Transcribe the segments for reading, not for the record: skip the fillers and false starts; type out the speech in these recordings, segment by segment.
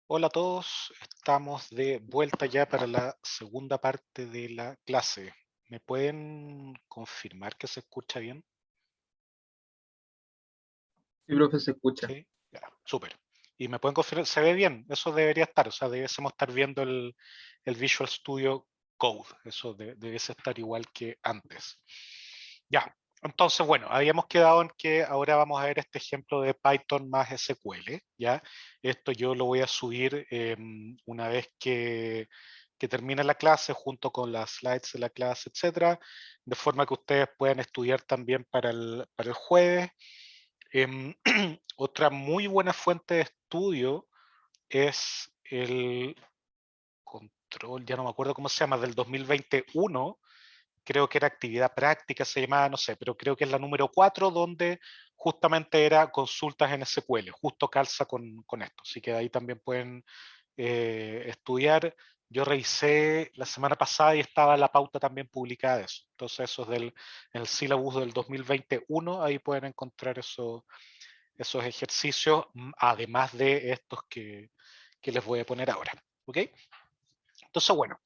Hola a todos, estamos de vuelta ya para la segunda parte de la clase. ¿Me pueden confirmar que se escucha bien? Sí, profe, se escucha. Sí, ya, súper. Y me pueden confirmar, se ve bien, eso debería estar, o sea, debiésemos estar viendo el Visual Studio Code, eso debiese estar igual que antes. Ya, entonces, bueno, habíamos quedado en que ahora vamos a ver este ejemplo de Python más SQL, ¿ya? Esto yo lo voy a subir una vez que termine la clase junto con las slides de la clase, etcétera, de forma que ustedes puedan estudiar también para el jueves. Em, Otra muy buena fuente de estudio es el control, ya no me acuerdo cómo se llama, del 2021, creo que era actividad práctica, se llamaba, no sé, pero creo que es la número 4 donde justamente era consultas en SQL, justo calza con esto, así que ahí también pueden estudiar. Yo revisé la semana pasada y estaba la pauta también publicada de eso. Entonces, eso es el syllabus del 2021, ahí pueden encontrar esos ejercicios, además de estos que les voy a poner ahora. ¿Ok? Entonces, bueno,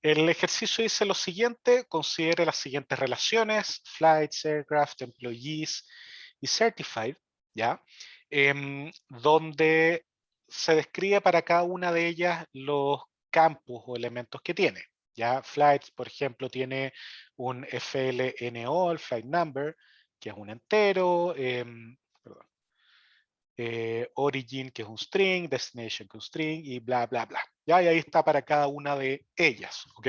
el ejercicio dice lo siguiente: considere las siguientes relaciones: flights, aircraft, employees y certified, ¿ya? Donde se describe para cada una de ellas los campos o elementos que tiene. ¿Ya? Flights, por ejemplo, tiene un FLNO, el flight number, que es un entero. Perdón, origin, que es un string, destination, que es un string, y bla, bla, bla. ¿Ya? Y ahí está para cada una de ellas. ¿Ok?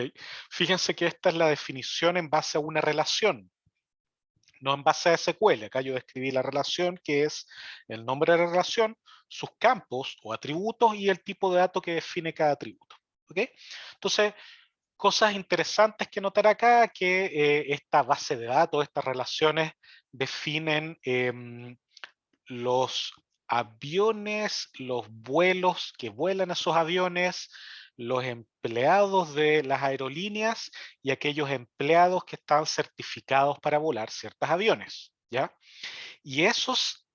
Fíjense que esta es la definición en base a una relación, no en base a SQL. Acá yo describí la relación, que es el nombre de la relación, sus campos o atributos y el tipo de dato que define cada atributo. ¿Ok? Entonces, cosas interesantes que notar acá, que esta base de datos, estas relaciones definen los aviones, los vuelos que vuelan esos aviones, los empleados de las aerolíneas y aquellos empleados que están certificados para volar ciertos aviones, ¿ya? Y esos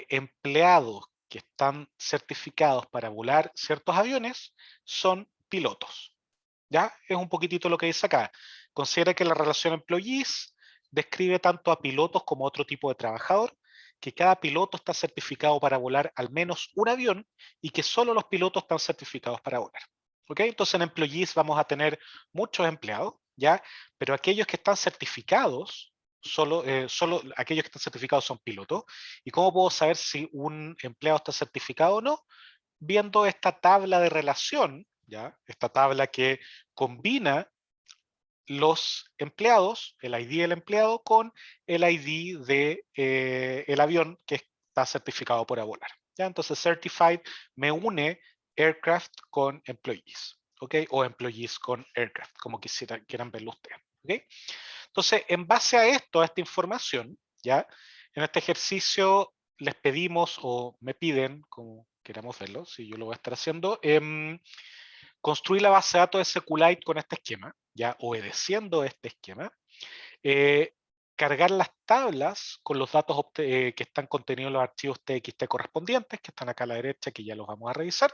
empleados que están certificados para volar ciertos aviones son pilotos, ¿ya? Es un poquitito lo que dice acá. Considera que la relación employees describe tanto a pilotos como a otro tipo de trabajador, que cada piloto está certificado para volar al menos un avión y que solo los pilotos están certificados para volar. ¿Ok? Entonces en employees vamos a tener muchos empleados, ¿ya? Pero aquellos que están certificados, solo aquellos que están certificados son pilotos. ¿Y cómo puedo saber si un empleado está certificado o no? Viendo esta tabla de relación, ¿ya? Esta tabla que combina los empleados, el ID del empleado, con el ID de el avión que está certificado para volar. ¿Ya? Entonces, certified me une aircraft con employees, ¿ok? O employees con aircraft, como quieran verlo ustedes, ¿ok? Entonces, en base a esto, a esta información, ¿ya? En este ejercicio les pedimos o me piden, como queramos verlo, si yo lo voy a estar haciendo, construir la base de datos de SQLite con este esquema, ya obedeciendo este esquema, eh, cargar las tablas con los datos que están contenidos en los archivos TXT correspondientes, que están acá a la derecha, que ya los vamos a revisar,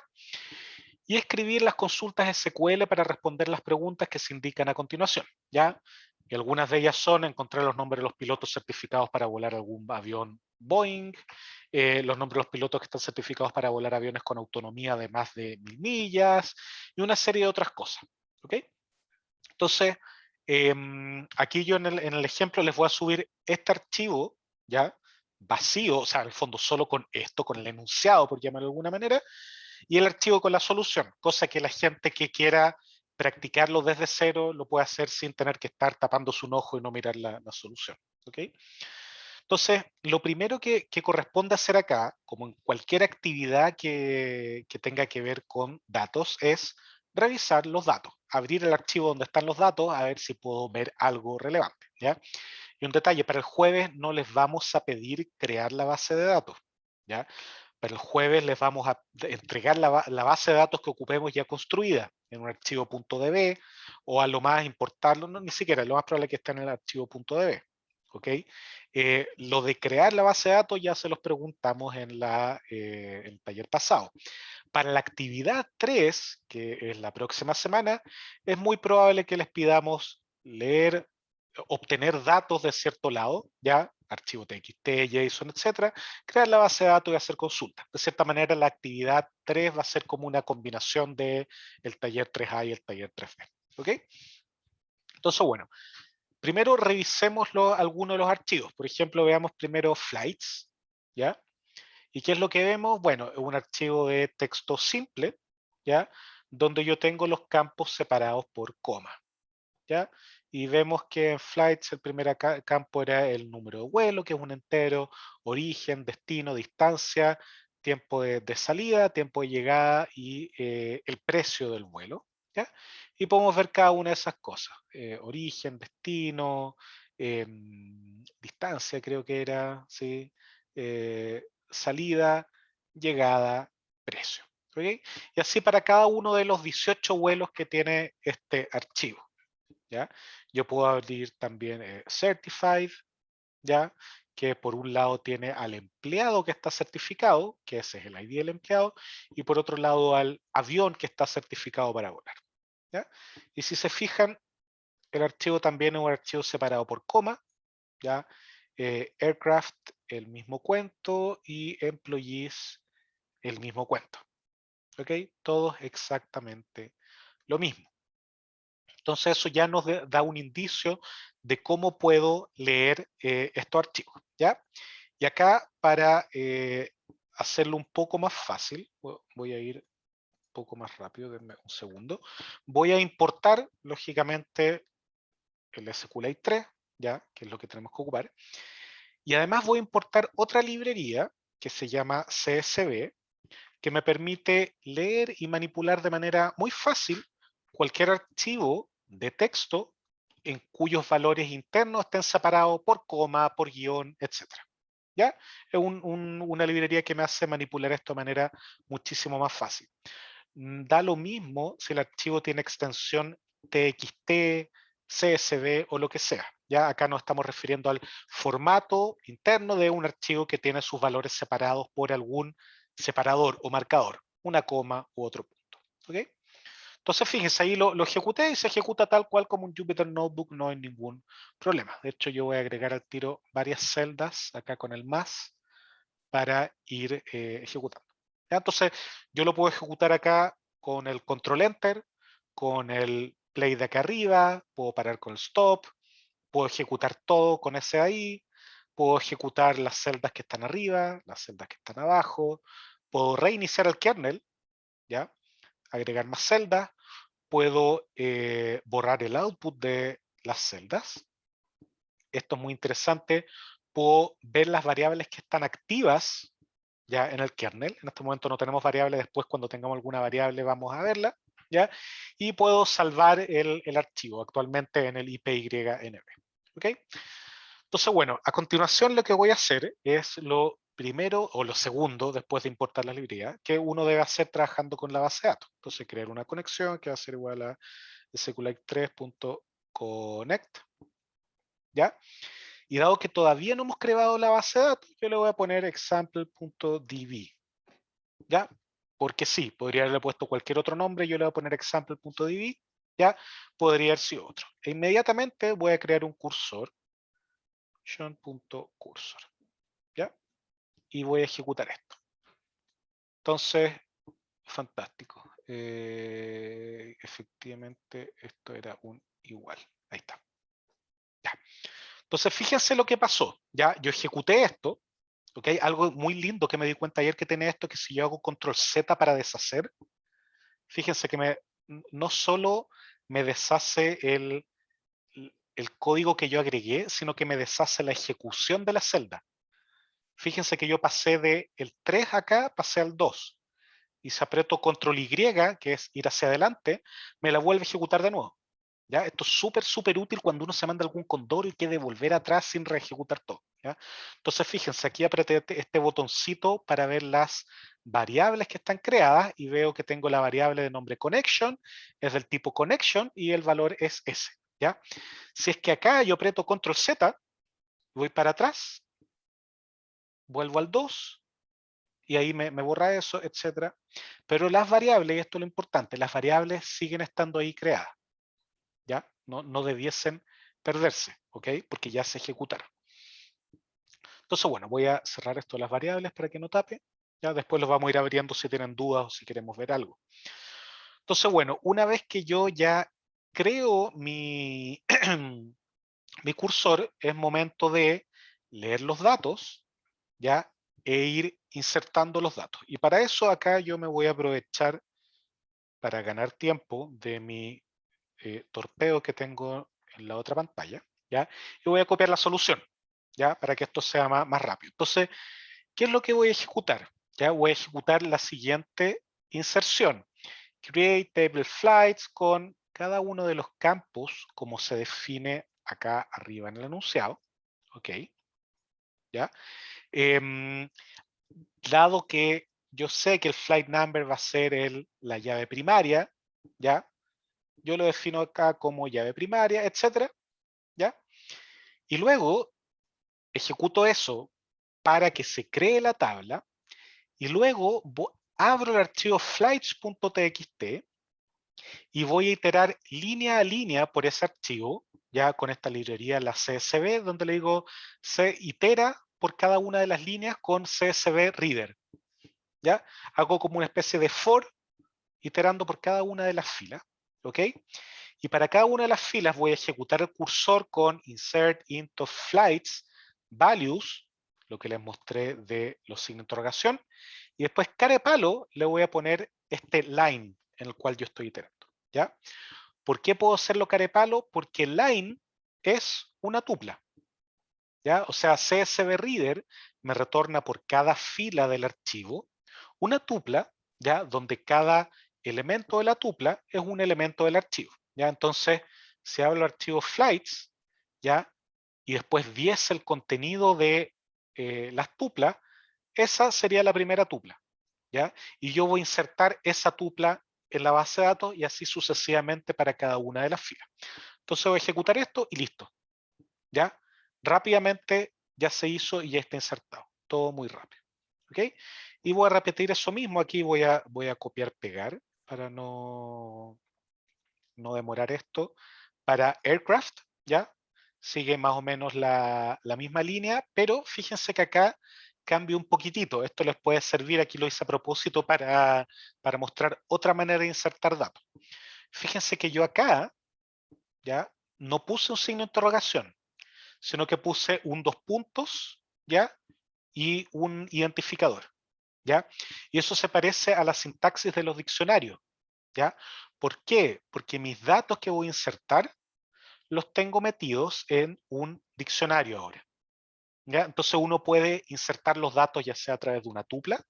y escribir las consultas SQL para responder las preguntas que se indican a continuación, ¿ya? Y algunas de ellas son encontrar los nombres de los pilotos certificados para volar algún avión Boeing, los nombres de los pilotos que están certificados para volar aviones con autonomía de más de 1000 millas y una serie de otras cosas. ¿Ok? Entonces, aquí yo en el ejemplo les voy a subir este archivo, ¿ya? Vacío, o sea, en el fondo solo con esto, con el enunciado, por llamarlo de alguna manera, y el archivo con la solución, cosa que la gente que quiera practicarlo desde cero lo puede hacer sin tener que estar tapando su ojo y no mirar la solución. ¿Ok? Entonces, lo primero que corresponde hacer acá, como en cualquier actividad que tenga que ver con datos, es revisar los datos, abrir el archivo donde están los datos, a ver si puedo ver algo relevante, ¿ya? Y un detalle, para el jueves no les vamos a pedir crear la base de datos, ¿ya? Para el jueves les vamos a entregar la base de datos que ocupemos ya construida en un archivo .db, o a lo más importarlo, no, ni siquiera, lo más probable es que esté en el archivo .db. ¿Ok? Lo de crear la base de datos ya se los preguntamos en el taller pasado. Para la actividad 3, que es la próxima semana, es muy probable que les pidamos leer, obtener datos de cierto lado, ya, archivo TXT, JSON, etcétera, crear la base de datos y hacer consultas. De cierta manera, la actividad 3 va a ser como una combinación de el taller 3A y el taller 3B. ¿Ok? Entonces, bueno, primero revisemos algunos de los archivos. Por ejemplo, veamos primero flights, ¿ya? ¿Y qué es lo que vemos? Bueno, es un archivo de texto simple, ¿ya? Donde yo tengo los campos separados por coma, ¿ya? Y vemos que en flights el primer campo era el número de vuelo, que es un entero, origen, destino, distancia, tiempo de salida, tiempo de llegada y el precio del vuelo, ¿ya? Y podemos ver cada una de esas cosas, origen, destino, distancia creo que era, ¿sí? Salida, llegada, precio. ¿Ok? Y así para cada uno de los 18 vuelos que tiene este archivo. ¿Ya? Yo puedo abrir también Certified, ¿ya? Que por un lado tiene al empleado que está certificado, que ese es el ID del empleado, y por otro lado al avión que está certificado para volar. ¿Ya? Y si se fijan, el archivo también es un archivo separado por coma, ¿ya? Aircraft, el mismo cuento, y Employees, el mismo cuento. ¿Ok? Todos exactamente lo mismo. Entonces eso ya nos da un indicio de cómo puedo leer estos archivos, ¿ya? Y acá para hacerlo un poco más fácil, voy a ir un poco más rápido, denme un segundo. Voy a importar, lógicamente, el SQLite 3, ¿ya? Que es lo que tenemos que ocupar. Y además voy a importar otra librería que se llama CSV, que me permite leer y manipular de manera muy fácil cualquier archivo de texto en cuyos valores internos estén separados por coma, por guión, etc. ¿Ya? Es una librería que me hace manipular esto de manera muchísimo más fácil. Da lo mismo si el archivo tiene extensión TXT, CSV o lo que sea. Ya acá nos estamos refiriendo al formato interno de un archivo que tiene sus valores separados por algún separador o marcador, una coma u otro punto. ¿Ok? Entonces, fíjense, ahí lo ejecuté y se ejecuta tal cual como un Jupyter Notebook, no hay ningún problema. De hecho, yo voy a agregar al tiro varias celdas acá con el más para ir ejecutando. ¿Ya? Entonces, yo lo puedo ejecutar acá con el control enter, con el play de acá arriba, puedo parar con el stop, puedo ejecutar todo con ese ahí, puedo ejecutar las celdas que están arriba, las celdas que están abajo, puedo reiniciar el kernel, ¿ya? Agregar más celdas, puedo borrar el output de las celdas. Esto es muy interesante. Puedo ver las variables que están activas ya en el kernel. En este momento no tenemos variables, después cuando tengamos alguna variable vamos a verla, ¿ya? Y puedo salvar el archivo actualmente en el IPYNB, ¿ok? Entonces, bueno, a continuación lo que voy a hacer es lo primero o lo segundo, después de importar la librería, que uno debe hacer trabajando con la base de datos. Entonces, crear una conexión que va a ser igual a sqlite3.connect, ¿ya? Y dado que todavía no hemos creado la base de datos, yo le voy a poner example.db, ¿ya? Porque sí, podría haberle puesto cualquier otro nombre, yo le voy a poner example.db, ¿ya? Podría haber sido otro. E inmediatamente voy a crear un cursor, cursor, ¿ya? Y voy a ejecutar esto. Entonces, fantástico. Efectivamente, esto era un igual. Ahí está. Ya. Entonces, fíjense lo que pasó. Ya, yo ejecuté esto. ¿Ok? Algo muy lindo que me di cuenta ayer que tiene esto, que si yo hago control Z para deshacer, fíjense que no solo me deshace el código que yo agregué, sino que me deshace la ejecución de la celda. Fíjense que yo pasé de el 3 acá, pasé al 2. Y si aprieto control Y, que es ir hacia adelante, me la vuelve a ejecutar de nuevo. ¿Ya? Esto es súper, súper útil cuando uno se manda algún condoro y quiere volver atrás sin reejecutar todo. ¿Ya? Entonces, fíjense, aquí apreté este botoncito para ver las variables que están creadas y veo que tengo la variable de nombre connection, es del tipo connection y el valor es ese. ¿Ya? Si es que acá yo aprieto control Z, voy para atrás, vuelvo al 2 y ahí me borra eso, etcétera. Pero las variables, y esto es lo importante, las variables siguen estando ahí creadas, ¿ya? No debiesen perderse, ¿ok? Porque ya se ejecutaron. Entonces, bueno, voy a cerrar esto de las variables para que no tape. Ya después los vamos a ir abriendo si tienen dudas o si queremos ver algo. Entonces, bueno, una vez que yo ya creo mi, mi cursor, es momento de leer los datos, ¿ya? E ir insertando los datos. Y para eso acá yo me voy a aprovechar para ganar tiempo de mi torpeo que tengo en la otra pantalla, ¿ya? Y voy a copiar la solución, ¿ya? Para que esto sea más rápido. Entonces, ¿qué es lo que voy a ejecutar? Ya voy a ejecutar la siguiente inserción. Create table flights con cada uno de los campos como se define acá arriba en el enunciado. Ok, ¿ya? Dado que yo sé que el flight number va a ser la llave primaria, ¿ya? Yo lo defino acá como llave primaria, etcétera, ¿ya? Y luego ejecuto eso para que se cree la tabla y luego abro el archivo flights.txt y voy a iterar línea a línea por ese archivo, ya con esta librería, la CSV, donde le digo se itera por cada una de las líneas con CSV Reader, ¿ya? Hago como una especie de for iterando por cada una de las filas, ¿ok? Y para cada una de las filas voy a ejecutar el cursor con insert into flights values, lo que les mostré de los signos de interrogación, y después cara de palo le voy a poner este line en el cual yo estoy iterando, ¿ya? ¿Por qué puedo hacerlo cara de palo? Porque line es una tupla, ¿ya? O sea, CSV Reader me retorna por cada fila del archivo una tupla, ¿ya? Donde cada elemento de la tupla es un elemento del archivo, ¿ya? Entonces, si hablo del archivo flights, ¿ya? Y después viese el contenido de las tuplas, esa sería la primera tupla, ¿ya? Y yo voy a insertar esa tupla en la base de datos y así sucesivamente para cada una de las filas. Entonces voy a ejecutar esto y listo, ¿ya? Rápidamente ya se hizo y ya está insertado. Todo muy rápido, ¿ok? Y voy a repetir eso mismo. Aquí voy a copiar, pegar para no demorar esto. Para aircraft, ¿ya? Sigue más o menos la misma línea, pero fíjense que acá cambia un poquitito. Esto les puede servir, aquí lo hice a propósito para mostrar otra manera de insertar datos. Fíjense que yo acá, ¿ya? No puse un signo de interrogación, sino que puse un dos puntos, ¿ya? Y un identificador, ¿ya? Y eso se parece a la sintaxis de los diccionarios, ¿ya? ¿Por qué? Porque mis datos que voy a insertar los tengo metidos en un diccionario ahora, ¿ya? Entonces uno puede insertar los datos ya sea a través de una tupla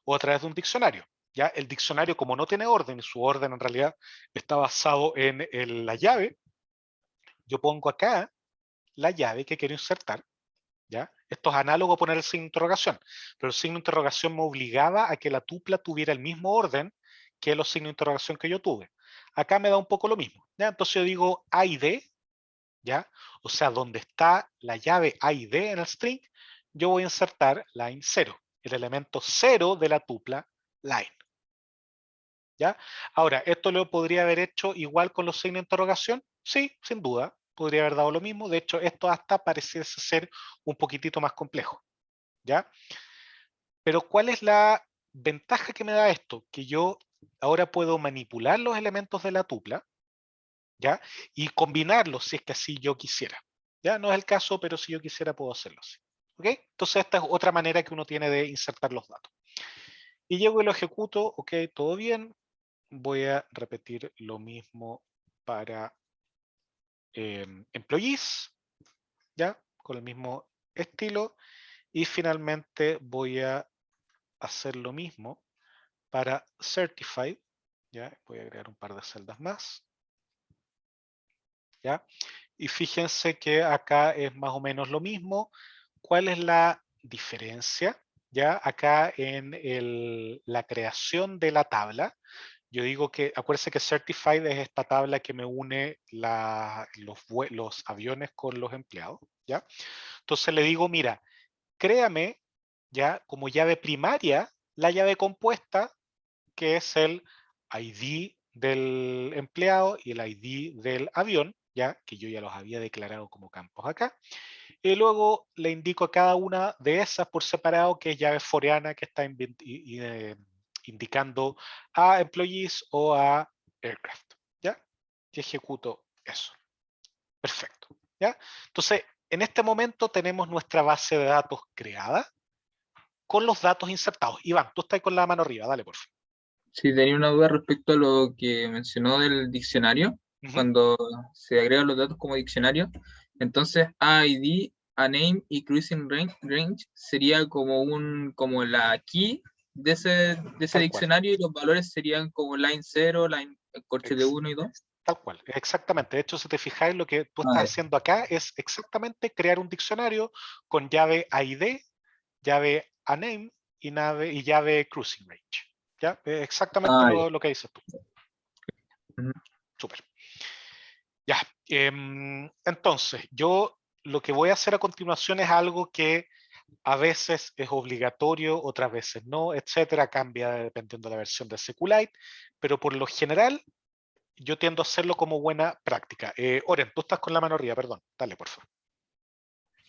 o a través de un diccionario, ¿ya? El diccionario, como no tiene orden, y su orden en realidad está basado en la llave, yo pongo acá la llave que quiero insertar, ¿ya? Esto es análogo a poner el signo de interrogación, pero el signo de interrogación me obligaba a que la tupla tuviera el mismo orden que los signos de interrogación que yo tuve. Acá me da un poco lo mismo, ¿ya? Entonces yo digo A y D, ¿ya? O sea, donde está la llave A y D en el string, yo voy a insertar line 0, el elemento 0 de la tupla line, ¿ya? Ahora, ¿esto lo podría haber hecho igual con los signos de interrogación? Sí, sin duda, podría haber dado lo mismo. De hecho, esto hasta pareciese ser un poquitito más complejo, ¿ya? Pero ¿cuál es la ventaja que me da esto? Que yo ahora puedo manipular los elementos de la tupla, ¿ya? Y combinarlos si es que así yo quisiera. Ya no es el caso, pero si yo quisiera puedo hacerlo así. ¿Ok? Entonces esta es otra manera que uno tiene de insertar los datos. Y llego y lo ejecuto, ok, todo bien. Voy a repetir lo mismo para employees, ¿ya? Con el mismo estilo. Y finalmente voy a hacer lo mismo para certified, ¿ya? Voy a agregar un par de celdas más, ¿ya? Y fíjense que acá es más o menos lo mismo. ¿Cuál es la diferencia? Ya acá en la creación de la tabla, yo digo que, acuérdense que Certified es esta tabla que me une los aviones con los empleados, ¿ya? Entonces le digo, mira, créame ya como llave primaria la llave compuesta, que es el ID del empleado y el ID del avión, ya que yo ya los había declarado como campos acá. Y luego le indico a cada una de esas por separado que es llave foreana que está indicando a employees o a aircraft, ¿ya? Y ejecuto eso. Perfecto, ¿ya? Entonces, en este momento tenemos nuestra base de datos creada con los datos insertados. Iván, tú estás con la mano arriba, dale, por favor. Sí, tenía una duda respecto a lo que mencionó del diccionario, Ujú, cuando se agregan los datos como diccionario. Entonces, ID, a name y cruising range sería como la key de ese tal cual. diccionario, y los valores serían como line 0, line corche de Ex- 1 y 2. Tal cual, exactamente. De hecho, si te fijáis, lo que tú Ah, estás ya. haciendo acá es exactamente crear un diccionario con llave ID, llave aname y llave cruising range. ¿Ya? Exactamente Ah, ya. lo que dices tú. Ujú. Súper. Ya. Entonces, yo lo que voy a hacer a continuación es algo que a veces es obligatorio, otras veces no, etcétera, cambia dependiendo de la versión de SQLite, pero por lo general yo tiendo a hacerlo como buena práctica. Oren, tú estás con la mano arriba, perdón. Dale, por favor.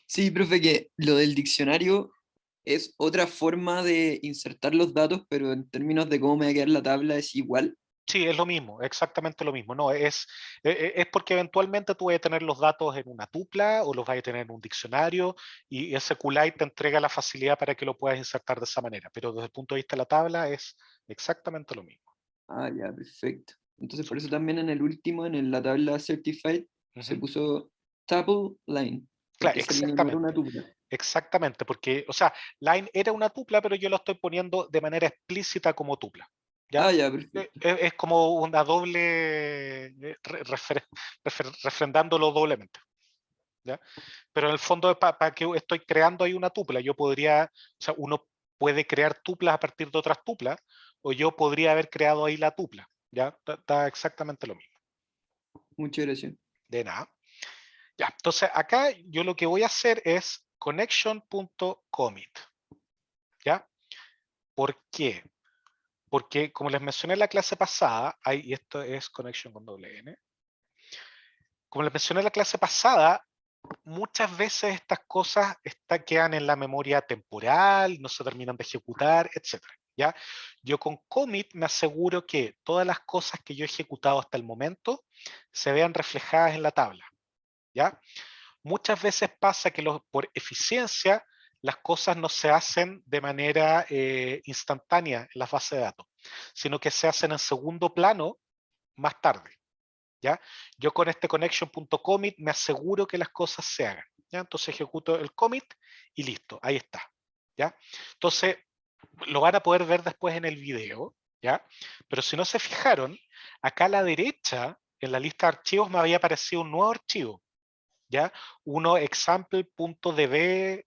Sí, profe, que lo del diccionario es otra forma de insertar los datos, pero en términos de cómo me va a quedar la tabla es igual. Sí, es lo mismo, exactamente lo mismo. No, es porque eventualmente tú vas a tener los datos en una tupla o los vas a tener en un diccionario y SQLite te entrega la facilidad para que lo puedas insertar de esa manera. Pero desde el punto de vista de la tabla es exactamente lo mismo. Ah, ya, perfecto. Entonces, por eso Súper. también en el último, en la tabla Certified, se Ujú. puso tuple line, Claro, porque esa línea no era una exactamente. tupla. Exactamente, porque, o sea, line era una tupla, pero yo lo estoy poniendo de manera explícita como tupla. ¿Ya? Ah, ya, perfecto. Es como una doble, refrendándolo doblemente. ¿Ya? Pero en el fondo, ¿para qué estoy creando ahí una tupla? Yo podría, o sea, uno puede crear tuplas a partir de otras tuplas, o yo podría haber creado ahí la tupla. ¿Ya? Está exactamente lo mismo. Muchas gracias. De nada. Ya, entonces acá yo lo que voy a hacer es connection.commit. ¿Ya? ¿Por qué? Porque como les mencioné en la clase pasada, y esto es connection con doble N, como les mencioné en la clase pasada, muchas veces estas cosas quedan en la memoria temporal, no se terminan de ejecutar, etcétera. ¿Ya? Yo con commit me aseguro que todas las cosas que yo he ejecutado hasta el momento se vean reflejadas en la tabla. ¿Ya? Muchas veces pasa que por eficiencia las cosas no se hacen de manera instantánea en las bases de datos, sino que se hacen en segundo plano más tarde. ¿Ya? Yo con este connection.commit me aseguro que las cosas se hagan. ¿Ya? Entonces ejecuto el commit y listo, ahí está. ¿Ya? Entonces lo van a poder ver después en el video. ¿Ya? Pero si no se fijaron, acá a la derecha, en la lista de archivos, me había aparecido un nuevo archivo. ¿Ya? Uno example.db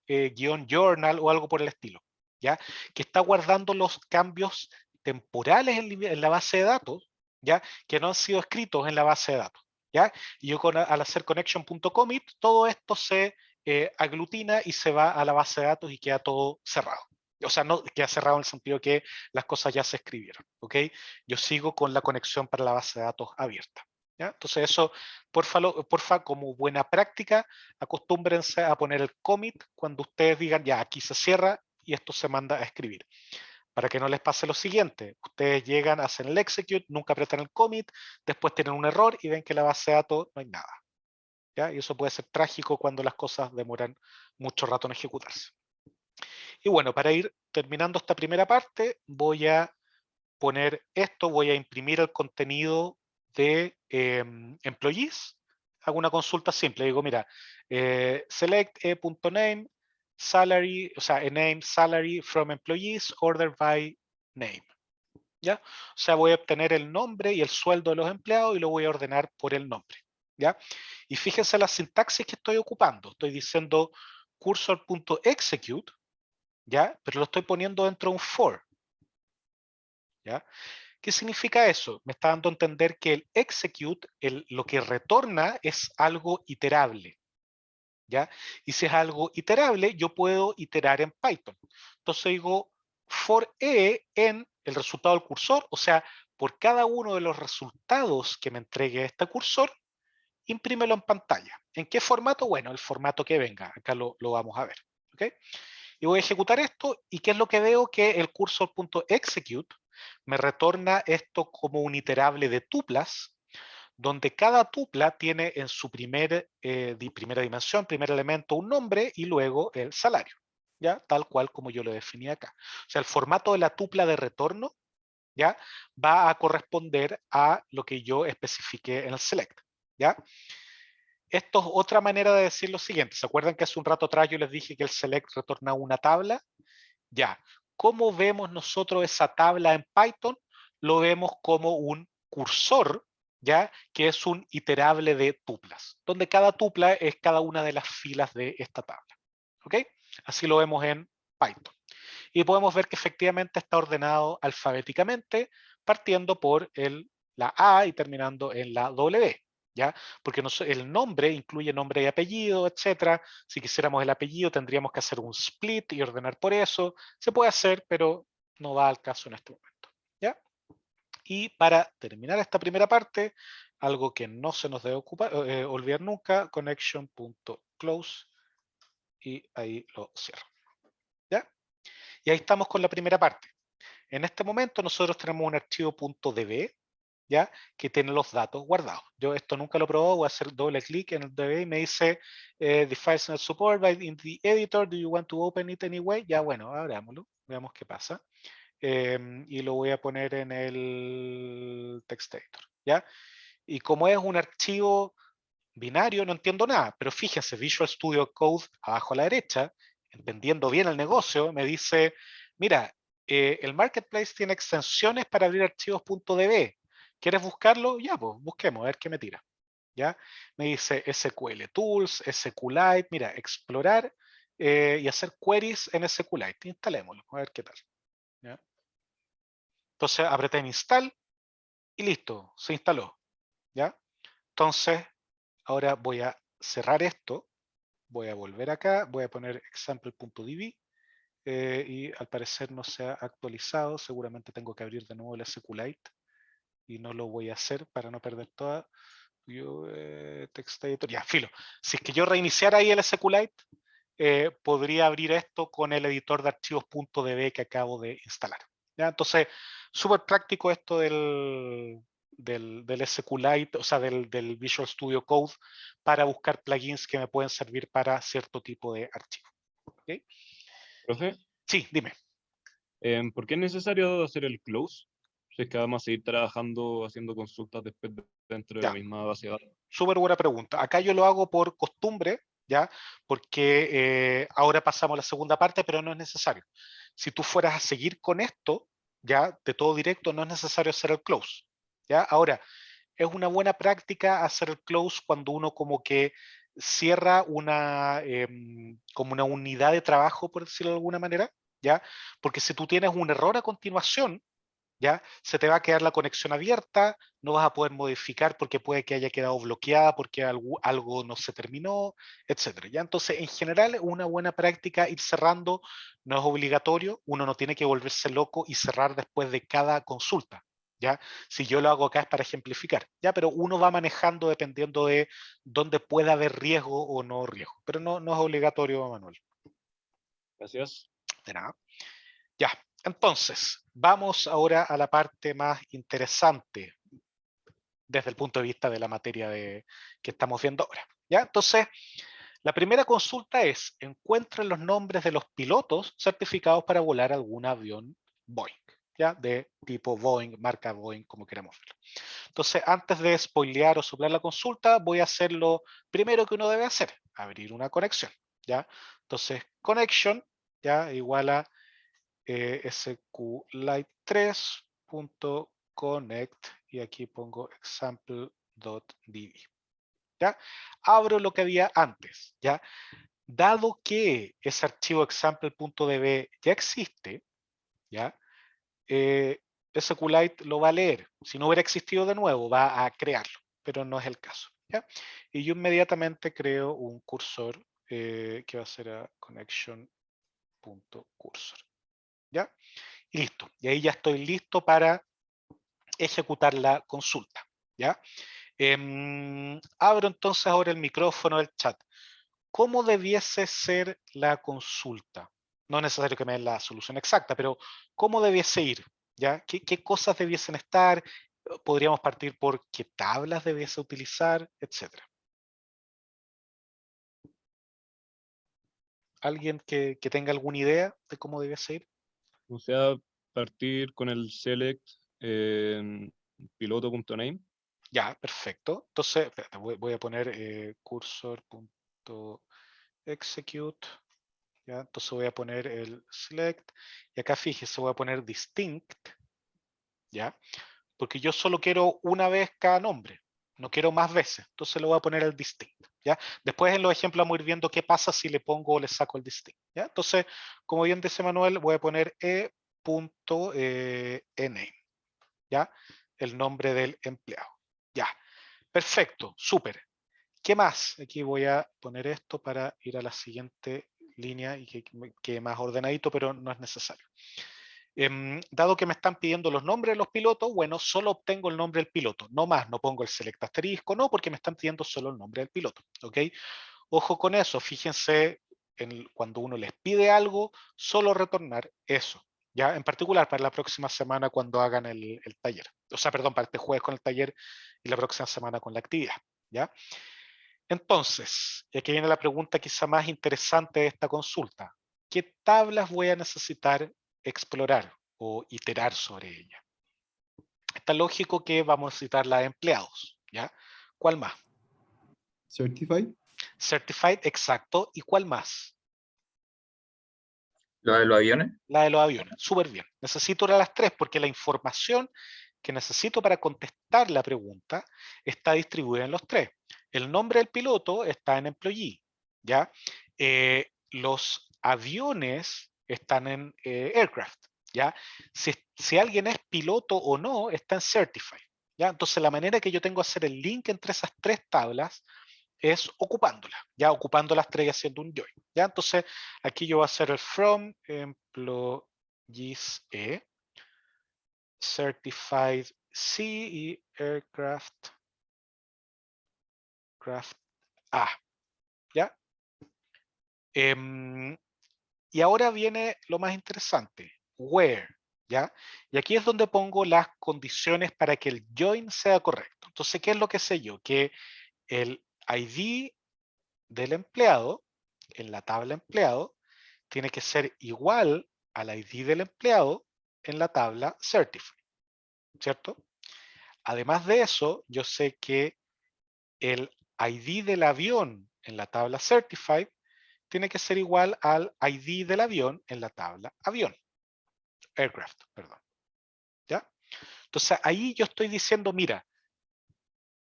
journal o algo por el estilo, ¿ya? Que está guardando los cambios temporales en la base de datos, ¿ya? Que no han sido escritos en la base de datos, ¿ya? Y yo al hacer connection.commit, todo esto se aglutina y se va a la base de datos y queda todo cerrado. O sea, no queda cerrado en el sentido que las cosas ya se escribieron, ¿ok? Yo sigo con la conexión para la base de datos abierta. ¿Ya? Entonces eso, porfa, como buena práctica, acostúmbrense a poner el commit cuando ustedes digan, ya, aquí se cierra y esto se manda a escribir. Para que no les pase lo siguiente, ustedes llegan, hacen el execute, nunca apretan el commit, después tienen un error y ven que en la base de datos no hay nada. ¿Ya? Y eso puede ser trágico cuando las cosas demoran mucho rato en ejecutarse. Y bueno, para ir terminando esta primera parte, voy a poner esto, voy a imprimir el contenido de employees, hago una consulta simple, digo, mira, select e.name, salary, o sea, name, salary from employees, order by name. ¿Ya? O sea, voy a obtener el nombre y el sueldo de los empleados y lo voy a ordenar por el nombre. ¿Ya? Y fíjense la sintaxis que estoy ocupando. Estoy diciendo cursor.execute, ¿ya? Pero lo estoy poniendo dentro de un for. ¿Ya? ¿Qué significa eso? Me está dando a entender que el execute, lo que retorna es algo iterable. ¿Ya? Y si es algo iterable, yo puedo iterar en Python. Entonces digo for E en el resultado del cursor, o sea, por cada uno de los resultados que me entregue este cursor, imprímelo en pantalla. ¿En qué formato? Bueno, el formato que venga, acá lo vamos a ver. ¿Okay? Y voy a ejecutar esto, y ¿qué es lo que veo? Que el cursor.execute me retorna esto como un iterable de tuplas, donde cada tupla tiene en su primera dimensión, primer elemento, un nombre y luego el salario, ¿ya? Tal cual como yo lo definí acá. O sea, el formato de la tupla de retorno, ¿ya? Va a corresponder a lo que yo especifiqué en el select, ¿ya? Esto es otra manera de decir lo siguiente. ¿Se acuerdan que hace un rato atrás yo les dije que el select retorna una tabla? Ya. ¿Cómo vemos nosotros esa tabla en Python? Lo vemos como un cursor, ¿ya? Que es un iterable de tuplas, donde cada tupla es cada una de las filas de esta tabla. ¿Ok? Así lo vemos en Python. Y podemos ver que efectivamente está ordenado alfabéticamente, partiendo por la A y terminando en la W. ¿Ya? Porque el nombre incluye nombre y apellido, etcétera. Si quisiéramos el apellido, tendríamos que hacer un split y ordenar por eso. Se puede hacer, pero no va al caso en este momento. ¿Ya? Y para terminar esta primera parte, algo que no se nos debe olvidar nunca, connection.close, y ahí lo cierro. ¿Ya? Y ahí estamos con la primera parte. En este momento nosotros tenemos un archivo .db, ¿ya? Que tiene los datos guardados. Yo esto nunca lo he probado, voy a hacer doble clic en el DB y me dice the files not supported by in the editor, do you want to open it anyway? Ya bueno, abrámoslo, veamos qué pasa. Y lo voy a poner en el text editor, ¿ya? Y como es un archivo binario, no entiendo nada, pero fíjense, Visual Studio Code abajo a la derecha, entendiendo bien el negocio, me dice, mira, el Marketplace tiene extensiones para abrir archivos .db. ¿Quieres buscarlo? Ya, pues busquemos, a ver qué me tira. ¿Ya? Me dice SQL Tools, SQLite, mira, explorar y hacer queries en SQLite. Instalémoslo, a ver qué tal. ¿Ya? Entonces apreté en install y listo, se instaló. ¿Ya? Entonces, ahora voy a cerrar esto, voy a volver acá, voy a poner example.db y al parecer no se ha actualizado, seguramente tengo que abrir de nuevo el SQLite y no lo voy a hacer para no perder toda. Yo, text editor, ya, filo. Si es que yo reiniciara ahí el SQLite, podría abrir esto con el editor de archivos .db que acabo de instalar. ¿Ya? Entonces, súper práctico esto del SQLite, o sea, del Visual Studio Code para buscar plugins que me pueden servir para cierto tipo de archivo. ¿Okay? Profe, Sí, dime. ¿por qué es necesario hacer el close? Si es que vamos a seguir trabajando, haciendo consultas después dentro de la Ya, misma base de datos. súper buena pregunta. Acá yo lo hago por costumbre, ¿ya? Porque ahora pasamos a la segunda parte, pero no es necesario. Si tú fueras a seguir con esto, ya, de todo directo, no es necesario hacer el close, ¿ya? Ahora, es una buena práctica hacer el close cuando uno como que cierra como una unidad de trabajo, por decirlo de alguna manera, ¿ya? Porque si tú tienes un error a continuación, ¿ya? Se te va a quedar la conexión abierta, no vas a poder modificar porque puede que haya quedado bloqueada porque algo no se terminó, etcétera. ¿Ya? Entonces, en general, es una buena práctica ir cerrando, no es obligatorio, uno no tiene que volverse loco y cerrar después de cada consulta. ¿Ya? Si yo lo hago acá es para ejemplificar, ¿ya? Pero uno va manejando dependiendo de dónde pueda haber riesgo o no riesgo, pero no es obligatorio, Manuel. Gracias. De nada. Ya, entonces, vamos ahora a la parte más interesante desde el punto de vista de la materia que estamos viendo ahora. ¿Ya? Entonces, la primera consulta es, encuentren los nombres de los pilotos certificados para volar algún avión Boeing, ¿ya? De tipo Boeing, marca Boeing, como queramos verlo. Entonces, antes de spoilear o soplar la consulta, voy a hacer lo primero que uno debe hacer, abrir una conexión, ¿ya? Entonces, connection, ¿ya? Igual a SQLite3.connect y aquí pongo example.db. ¿Ya? Abro lo que había antes, ¿ya? Dado que ese archivo example.db ya existe, ¿ya? SQLite lo va a leer. Si no hubiera existido de nuevo, va a crearlo, pero no es el caso, ¿ya? Y yo inmediatamente creo un cursor que va a ser a connection.cursor. ¿ya? Y listo. Y ahí ya estoy listo para ejecutar la consulta, ¿ya? Abro entonces ahora el micrófono del chat. ¿Cómo debiese ser la consulta? No es necesario que me den la solución exacta, pero ¿cómo debiese ir? ¿Ya? ¿Qué cosas debiesen estar? Podríamos partir por qué tablas debiese utilizar, etcétera. ¿Alguien que tenga alguna idea de cómo debiese ir? O sea, partir con el select en piloto.name. Ya, perfecto. Entonces, espérate, voy a poner cursor.execute. ¿Ya? Entonces voy a poner el select. Y acá fíjese, voy a poner distinct. ¿Ya? Porque yo solo quiero una vez cada nombre. No quiero más veces. Entonces le voy a poner el distinct. ¿Ya? Después en los ejemplos vamos a ir viendo qué pasa si le pongo o le saco el distinct. ¿Ya? Entonces, como bien dice Manuel, voy a poner e.name. ¿Ya? El nombre del empleado. Ya. Perfecto, súper. ¿Qué más? Aquí voy a poner esto para ir a la siguiente línea y que quede más ordenadito, pero no es necesario. Dado que me están pidiendo los nombres de los pilotos, bueno, solo obtengo el nombre del piloto, no más, no pongo el select asterisco, no, porque me están pidiendo solo el nombre del piloto, ¿ok? Ojo con eso, fíjense cuando uno les pide algo, solo retornar eso, ¿ya? En particular para la próxima semana cuando hagan el taller, o sea, perdón, para este jueves con el taller y la próxima semana con la actividad, ¿ya? Entonces, y aquí viene la pregunta quizá más interesante de esta consulta. ¿Qué tablas voy a necesitar explorar o iterar sobre ella? Está lógico que vamos a necesitar la de empleados, ¿ya? ¿Cuál más? Certified. Certified, exacto. ¿Y cuál más? Lo de los aviones. La de los aviones. Súper bien. Necesito una de las tres porque la información que necesito para contestar la pregunta está distribuida en los tres. El nombre del piloto está en employee, ¿ya? Los aviones están en aircraft, ¿ya? Si alguien es piloto o no, está en certified, ¿ya? Entonces la manera que yo tengo de hacer el link entre esas tres tablas es ocupándolas, ya ocupando las tres y haciendo un join, ¿ya? Entonces aquí yo voy a hacer el from employees E, certified C y aircraft A, ¿ya? Y ahora viene lo más interesante, where, ¿ya? Y aquí es donde pongo las condiciones para que el join sea correcto. Entonces, ¿qué es lo que sé yo? Que el ID del empleado en la tabla empleado tiene que ser igual al ID del empleado en la tabla certified, ¿cierto? Además de eso, yo sé que el ID del avión en la tabla certified tiene que ser igual al ID del avión en la tabla avión, aircraft, perdón, ¿ya? Entonces ahí yo estoy diciendo, mira,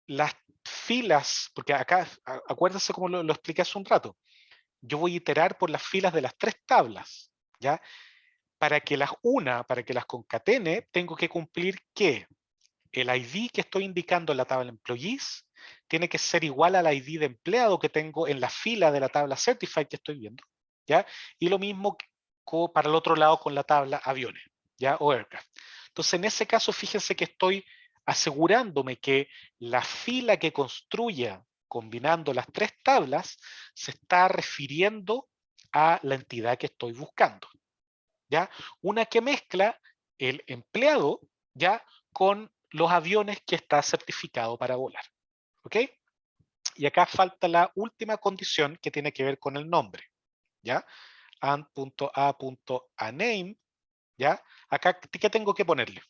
las filas, porque acá, acuérdense como lo expliqué hace un rato, yo voy a iterar por las filas de las tres tablas, ¿ya? Para que las concatene, tengo que cumplir que el ID que estoy indicando en la tabla employees tiene que ser igual al ID de empleado que tengo en la fila de la tabla certified que estoy viendo, ¿ya? Y lo mismo para el otro lado con la tabla aviones, ¿ya? O aircraft. Entonces, en ese caso, fíjense que estoy asegurándome que la fila que construya combinando las tres tablas se está refiriendo a la entidad que estoy buscando, ¿ya? Una que mezcla el empleado, ¿ya? Con los aviones que está certificado para volar, ¿ok? Y acá falta la última condición que tiene que ver con el nombre, ¿ya? and.a.aname, ¿ya? Acá, ¿qué tengo que ponerle?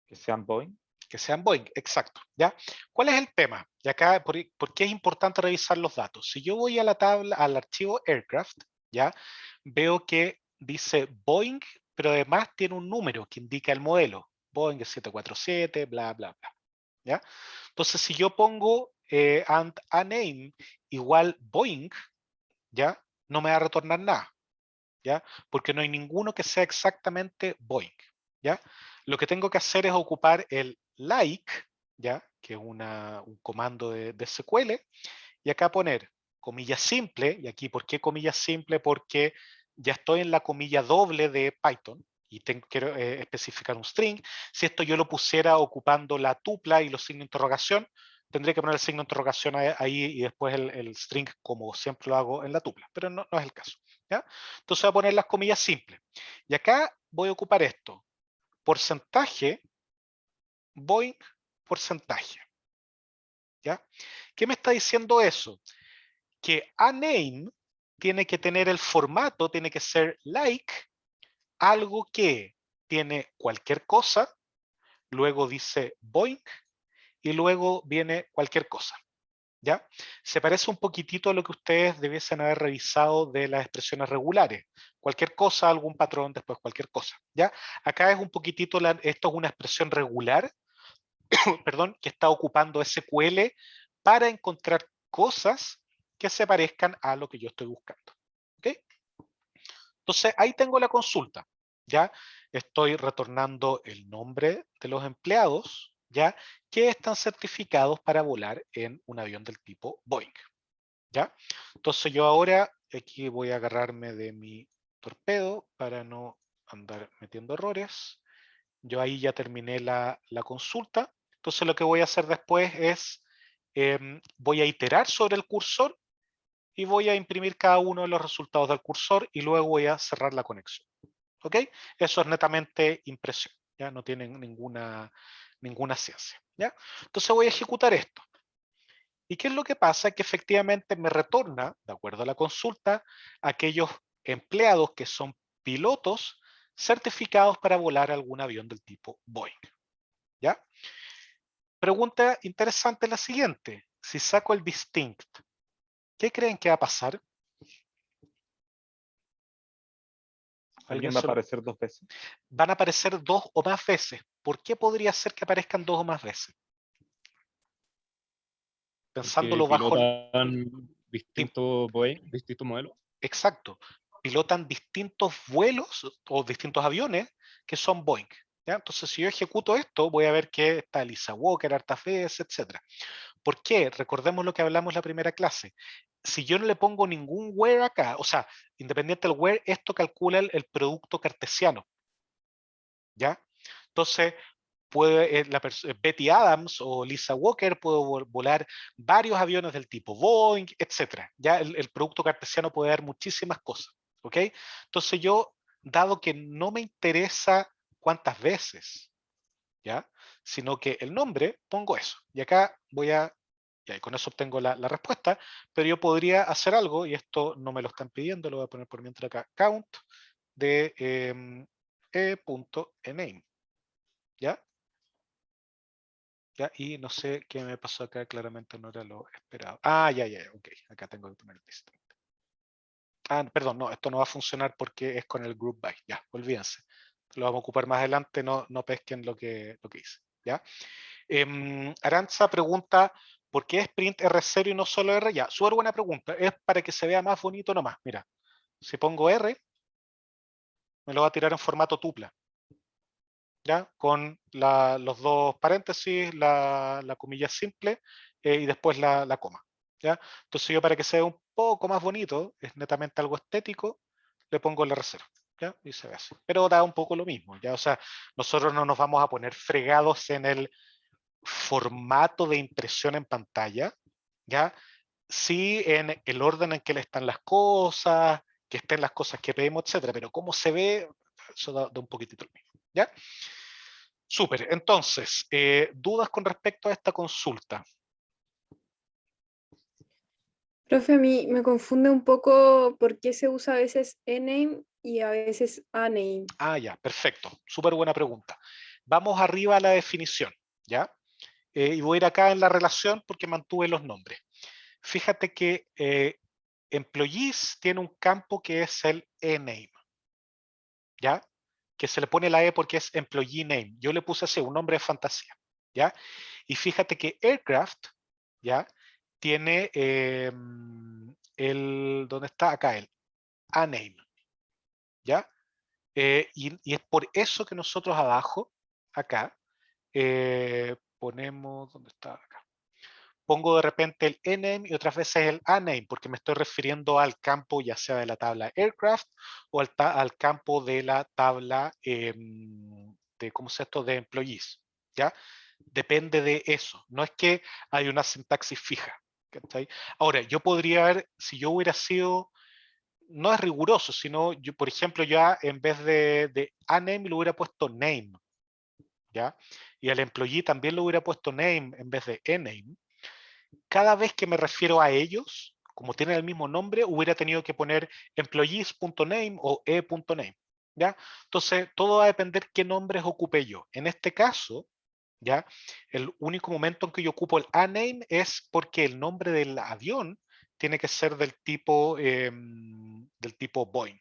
Que sean Boeing. Que sean Boeing, exacto, ¿ya? ¿Cuál es el tema? Y acá, ¿por qué es importante revisar los datos? Si yo voy a la tabla, al archivo aircraft, ¿ya? Veo que dice Boeing, pero además tiene un número que indica el modelo. Boeing 747, bla, bla, bla, ¿ya? Entonces, si yo pongo and a name igual Boeing, ¿ya? No me va a retornar nada, ¿ya? Porque no hay ninguno que sea exactamente Boeing, ¿ya? Lo que tengo que hacer es ocupar el like, ¿ya? Que es un comando de SQL, y acá poner comilla simple, y aquí, ¿por qué comilla simple? Porque ya estoy en la comilla doble de Python, y quiero especificar un string. Si esto yo lo pusiera ocupando la tupla y los signos de interrogación, tendría que poner el signo de interrogación ahí y después el string, como siempre lo hago en la tupla, pero no es el caso. ¿Ya? Entonces voy a poner las comillas simples. Y acá voy a ocupar esto. Porcentaje, Boeing, porcentaje. ¿Ya? ¿Qué me está diciendo eso? Que aname tiene que tener el formato, tiene que ser like, algo que tiene cualquier cosa, luego dice Boeing, y luego viene cualquier cosa. ¿Ya? Se parece un poquitito a lo que ustedes debiesen haber revisado de las expresiones regulares. Cualquier cosa, algún patrón, después cualquier cosa. ¿Ya? Acá es un poquitito, esto es una expresión regular, perdón, que está ocupando SQL para encontrar cosas que se parezcan a lo que yo estoy buscando. ¿Ok? Entonces, ahí tengo la consulta. ¿Ya? Estoy retornando el nombre de los empleados, ¿ya? Que están certificados para volar en un avión del tipo Boeing. ¿Ya? Entonces yo ahora aquí voy a agarrarme de mi torpedo para no andar metiendo errores. Yo ahí ya terminé la consulta. Entonces lo que voy a hacer después es, voy a iterar sobre el cursor y voy a imprimir cada uno de los resultados del cursor y luego voy a cerrar la conexión. ¿Ok? Eso es netamente impresión. Ya no tienen ninguna ciencia. ¿Ya? Entonces voy a ejecutar esto. ¿Y qué es lo que pasa? Que efectivamente me retorna, de acuerdo a la consulta, aquellos empleados que son pilotos certificados para volar algún avión del tipo Boeing. ¿Ya? Pregunta interesante la siguiente. Si saco el distinct, ¿qué creen que va a pasar? ¿Alguien va a aparecer 2 veces? Van a aparecer 2 o más veces. ¿Por qué podría ser que aparezcan 2 o más veces? Que Pensándolo bajo... pilotan distintos Boeing, distintos modelos. Exacto. Pilotan distintos vuelos o distintos aviones que son Boeing. ¿Ya? Entonces, si yo ejecuto esto, voy a ver que está Lisa Walker, Artafes, etc. ¿Por qué? Recordemos lo que hablamos en la primera clase. Si yo no le pongo ningún where acá, o sea, independiente del where, esto calcula el producto cartesiano. ¿Ya? Entonces, puede Betty Adams o Lisa Walker puede volar varios aviones del tipo Boeing, etcétera. Ya el producto cartesiano puede dar muchísimas cosas, ¿ok? Entonces yo, dado que no me interesa cuántas veces, ¿ya? Sino que el nombre, pongo eso. Y acá voy a, y con eso obtengo la respuesta, pero yo podría hacer algo, y esto no me lo están pidiendo, lo voy a poner por mientras acá, count de e.name, ¿ya? ¿Ya? Y no sé qué me pasó acá, claramente no era lo esperado. Ah, ya, ok, acá tengo que poner distinct. Ah, perdón, no, esto no va a funcionar porque es con el group by, ya, olvídense. Lo vamos a ocupar más adelante, no pesquen lo que hice, ¿ya? Aranza pregunta, ¿por qué Sprint R0 y no solo R? Ya, súper buena pregunta, es para que se vea más bonito nomás, mira. Si pongo R, me lo va a tirar en formato tupla. ¿Ya? Con los dos paréntesis, la comilla simple y después la coma. ¿Ya? Entonces yo para que sea un poco más bonito, es netamente algo estético, le pongo la reserva. ¿Ya? Y se ve así. Pero da un poco lo mismo. ¿Ya? O sea, nosotros no nos vamos a poner fregados en el formato de impresión en pantalla, ¿ya? Sí en el orden en que le están las cosas, que estén las cosas que pedimos, etcétera. Pero cómo se ve, eso da un poquitito lo mismo. ¿Ya? Súper, entonces, dudas con respecto a esta consulta. Profe, a mí me confunde un poco por qué se usa a veces ename y a veces aname. Ah, ya, perfecto. Súper buena pregunta. Vamos arriba a la definición, ¿ya? Y voy a ir acá en la relación porque mantuve los nombres. Fíjate que employees tiene un campo que es el ename, ¿ya? Que se le pone la E porque es employee name. Yo le puse así, un nombre de fantasía, ¿ya? Y fíjate que aircraft, ¿ya? Tiene ¿dónde está? Acá el aname, ¿ya? Y es por eso que nosotros abajo, acá, ponemos, ¿dónde está? Acá. pongo de repente el ename y otras veces el aname, porque me estoy refiriendo al campo ya sea de la tabla aircraft o al campo de la tabla de, ¿cómo se esto? De employees, ¿ya? Depende de eso, no es que hay una sintaxis fija, ¿cachai? Ahora, yo podría haber, si yo hubiera sido, no es riguroso, sino yo, por ejemplo, ya en vez de aname lo hubiera puesto name, ¿ya? Y al employee también lo hubiera puesto name en vez de ename. Cada vez que me refiero a ellos, como tienen el mismo nombre, hubiera tenido que poner employees.name o e.name, ¿ya? Entonces, todo va a depender qué nombres ocupe yo. En este caso, ¿ya? El único momento en que yo ocupo el aname es porque el nombre del avión tiene que ser del tipo Boeing,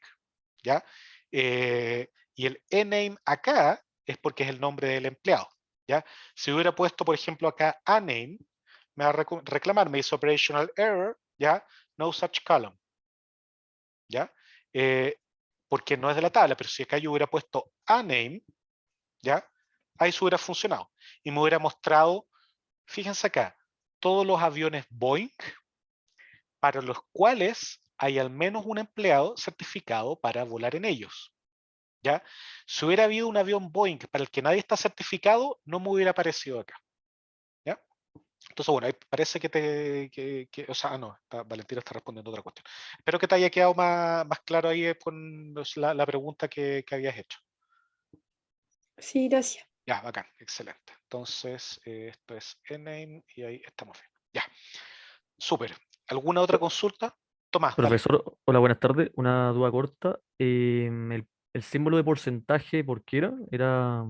¿ya? Y el ename acá es porque es el nombre del empleado, ¿ya? Si hubiera puesto, por ejemplo, acá aname, me va a reclamar, me dice operational error, ¿ya? No such column, ¿ya? Porque no es de la tabla, pero si acá yo hubiera puesto aname, ¿ya? Ahí se hubiera funcionado y me hubiera mostrado, fíjense acá, todos los aviones Boeing para los cuales hay al menos un empleado certificado para volar en ellos, ¿ya? Si hubiera habido un avión Boeing para el que nadie está certificado, no me hubiera aparecido acá, ¿ya? Entonces, bueno, ahí parece o sea, no, Valentina está respondiendo otra cuestión. Espero que te haya quedado más claro ahí con la pregunta que habías hecho. Sí, gracias. Ya, bacán, excelente. Entonces, esto es name y ahí estamos bien. Ya, súper. ¿Alguna otra consulta? Tomás, dale. Profesor, hola, buenas tardes. Una duda corta. El símbolo de porcentaje, ¿por qué era? Era.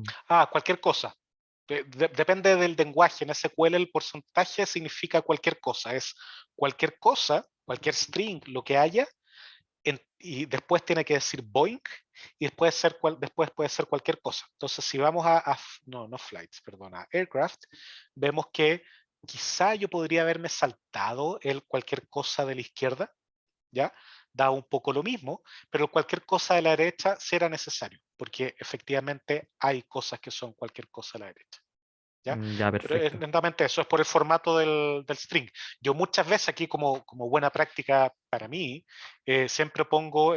Cualquier cosa. Depende del lenguaje. En SQL el porcentaje significa cualquier cosa. Es cualquier cosa, cualquier string, lo que haya, y después tiene que decir Boeing, y después puede ser cualquier cosa. Entonces, si vamos no flights, perdón, a aircraft, vemos que quizá yo podría haberme saltado el cualquier cosa de la izquierda, ¿ya? Da un poco lo mismo, pero cualquier cosa de la derecha será necesario, porque efectivamente hay cosas que son cualquier cosa a la derecha. ¿Ya? Ya, Pero es perfecto. netamente eso, es por el formato del string. Yo muchas veces aquí, como buena práctica para mí, siempre pongo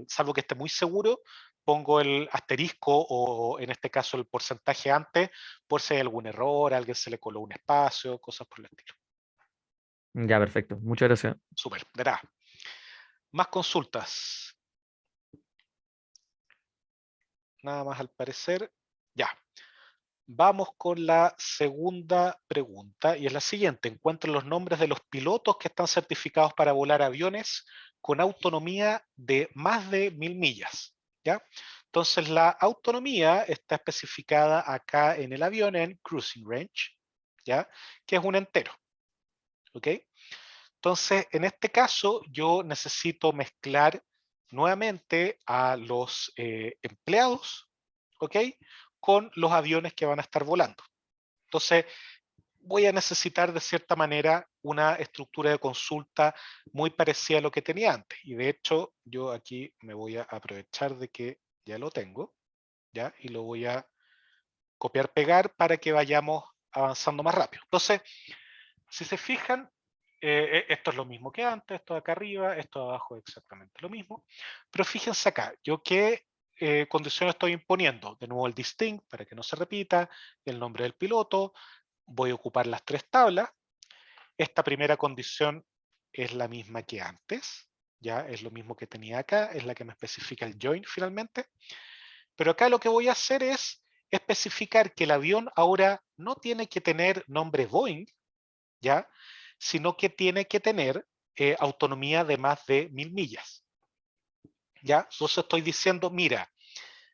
salvo que esté muy seguro, pongo el asterisco o en este caso el porcentaje antes, por si hay algún error, a alguien se le coló un espacio, cosas por el estilo. Ya, perfecto. Muchas gracias. Súper, de nada. Más consultas. Nada más al parecer. Ya. Vamos con la segunda pregunta y es la siguiente. Encuentren los nombres de los pilotos que están certificados para volar aviones con autonomía de más de 1000 millas. ¿Ya? Entonces la autonomía está especificada acá en el avión en cruising range, ¿ya? Que es un entero. ¿Ok? Entonces, en este caso, yo necesito mezclar nuevamente a los empleados, ¿ok? Con los aviones que van a estar volando. Entonces, voy a necesitar de cierta manera una estructura de consulta muy parecida a lo que tenía antes. Y de hecho, yo aquí me voy a aprovechar de que ya lo tengo, ¿ya? Y lo voy a copiar, pegar para que vayamos avanzando más rápido. Entonces, si se fijan, esto es lo mismo que antes, esto de acá arriba, esto de abajo es exactamente lo mismo. Pero fíjense acá, yo qué condición estoy imponiendo. De nuevo el distinct para que no se repita, el nombre del piloto, voy a ocupar las tres tablas. Esta primera condición es la misma que antes, ya es lo mismo que tenía acá, es la que me especifica el join finalmente. Pero acá lo que voy a hacer es especificar que el avión ahora no tiene que tener nombre Boeing, ¿ya? Sino que tiene que tener autonomía de más de 1000 millas. ¿Ya? Entonces estoy diciendo, mira,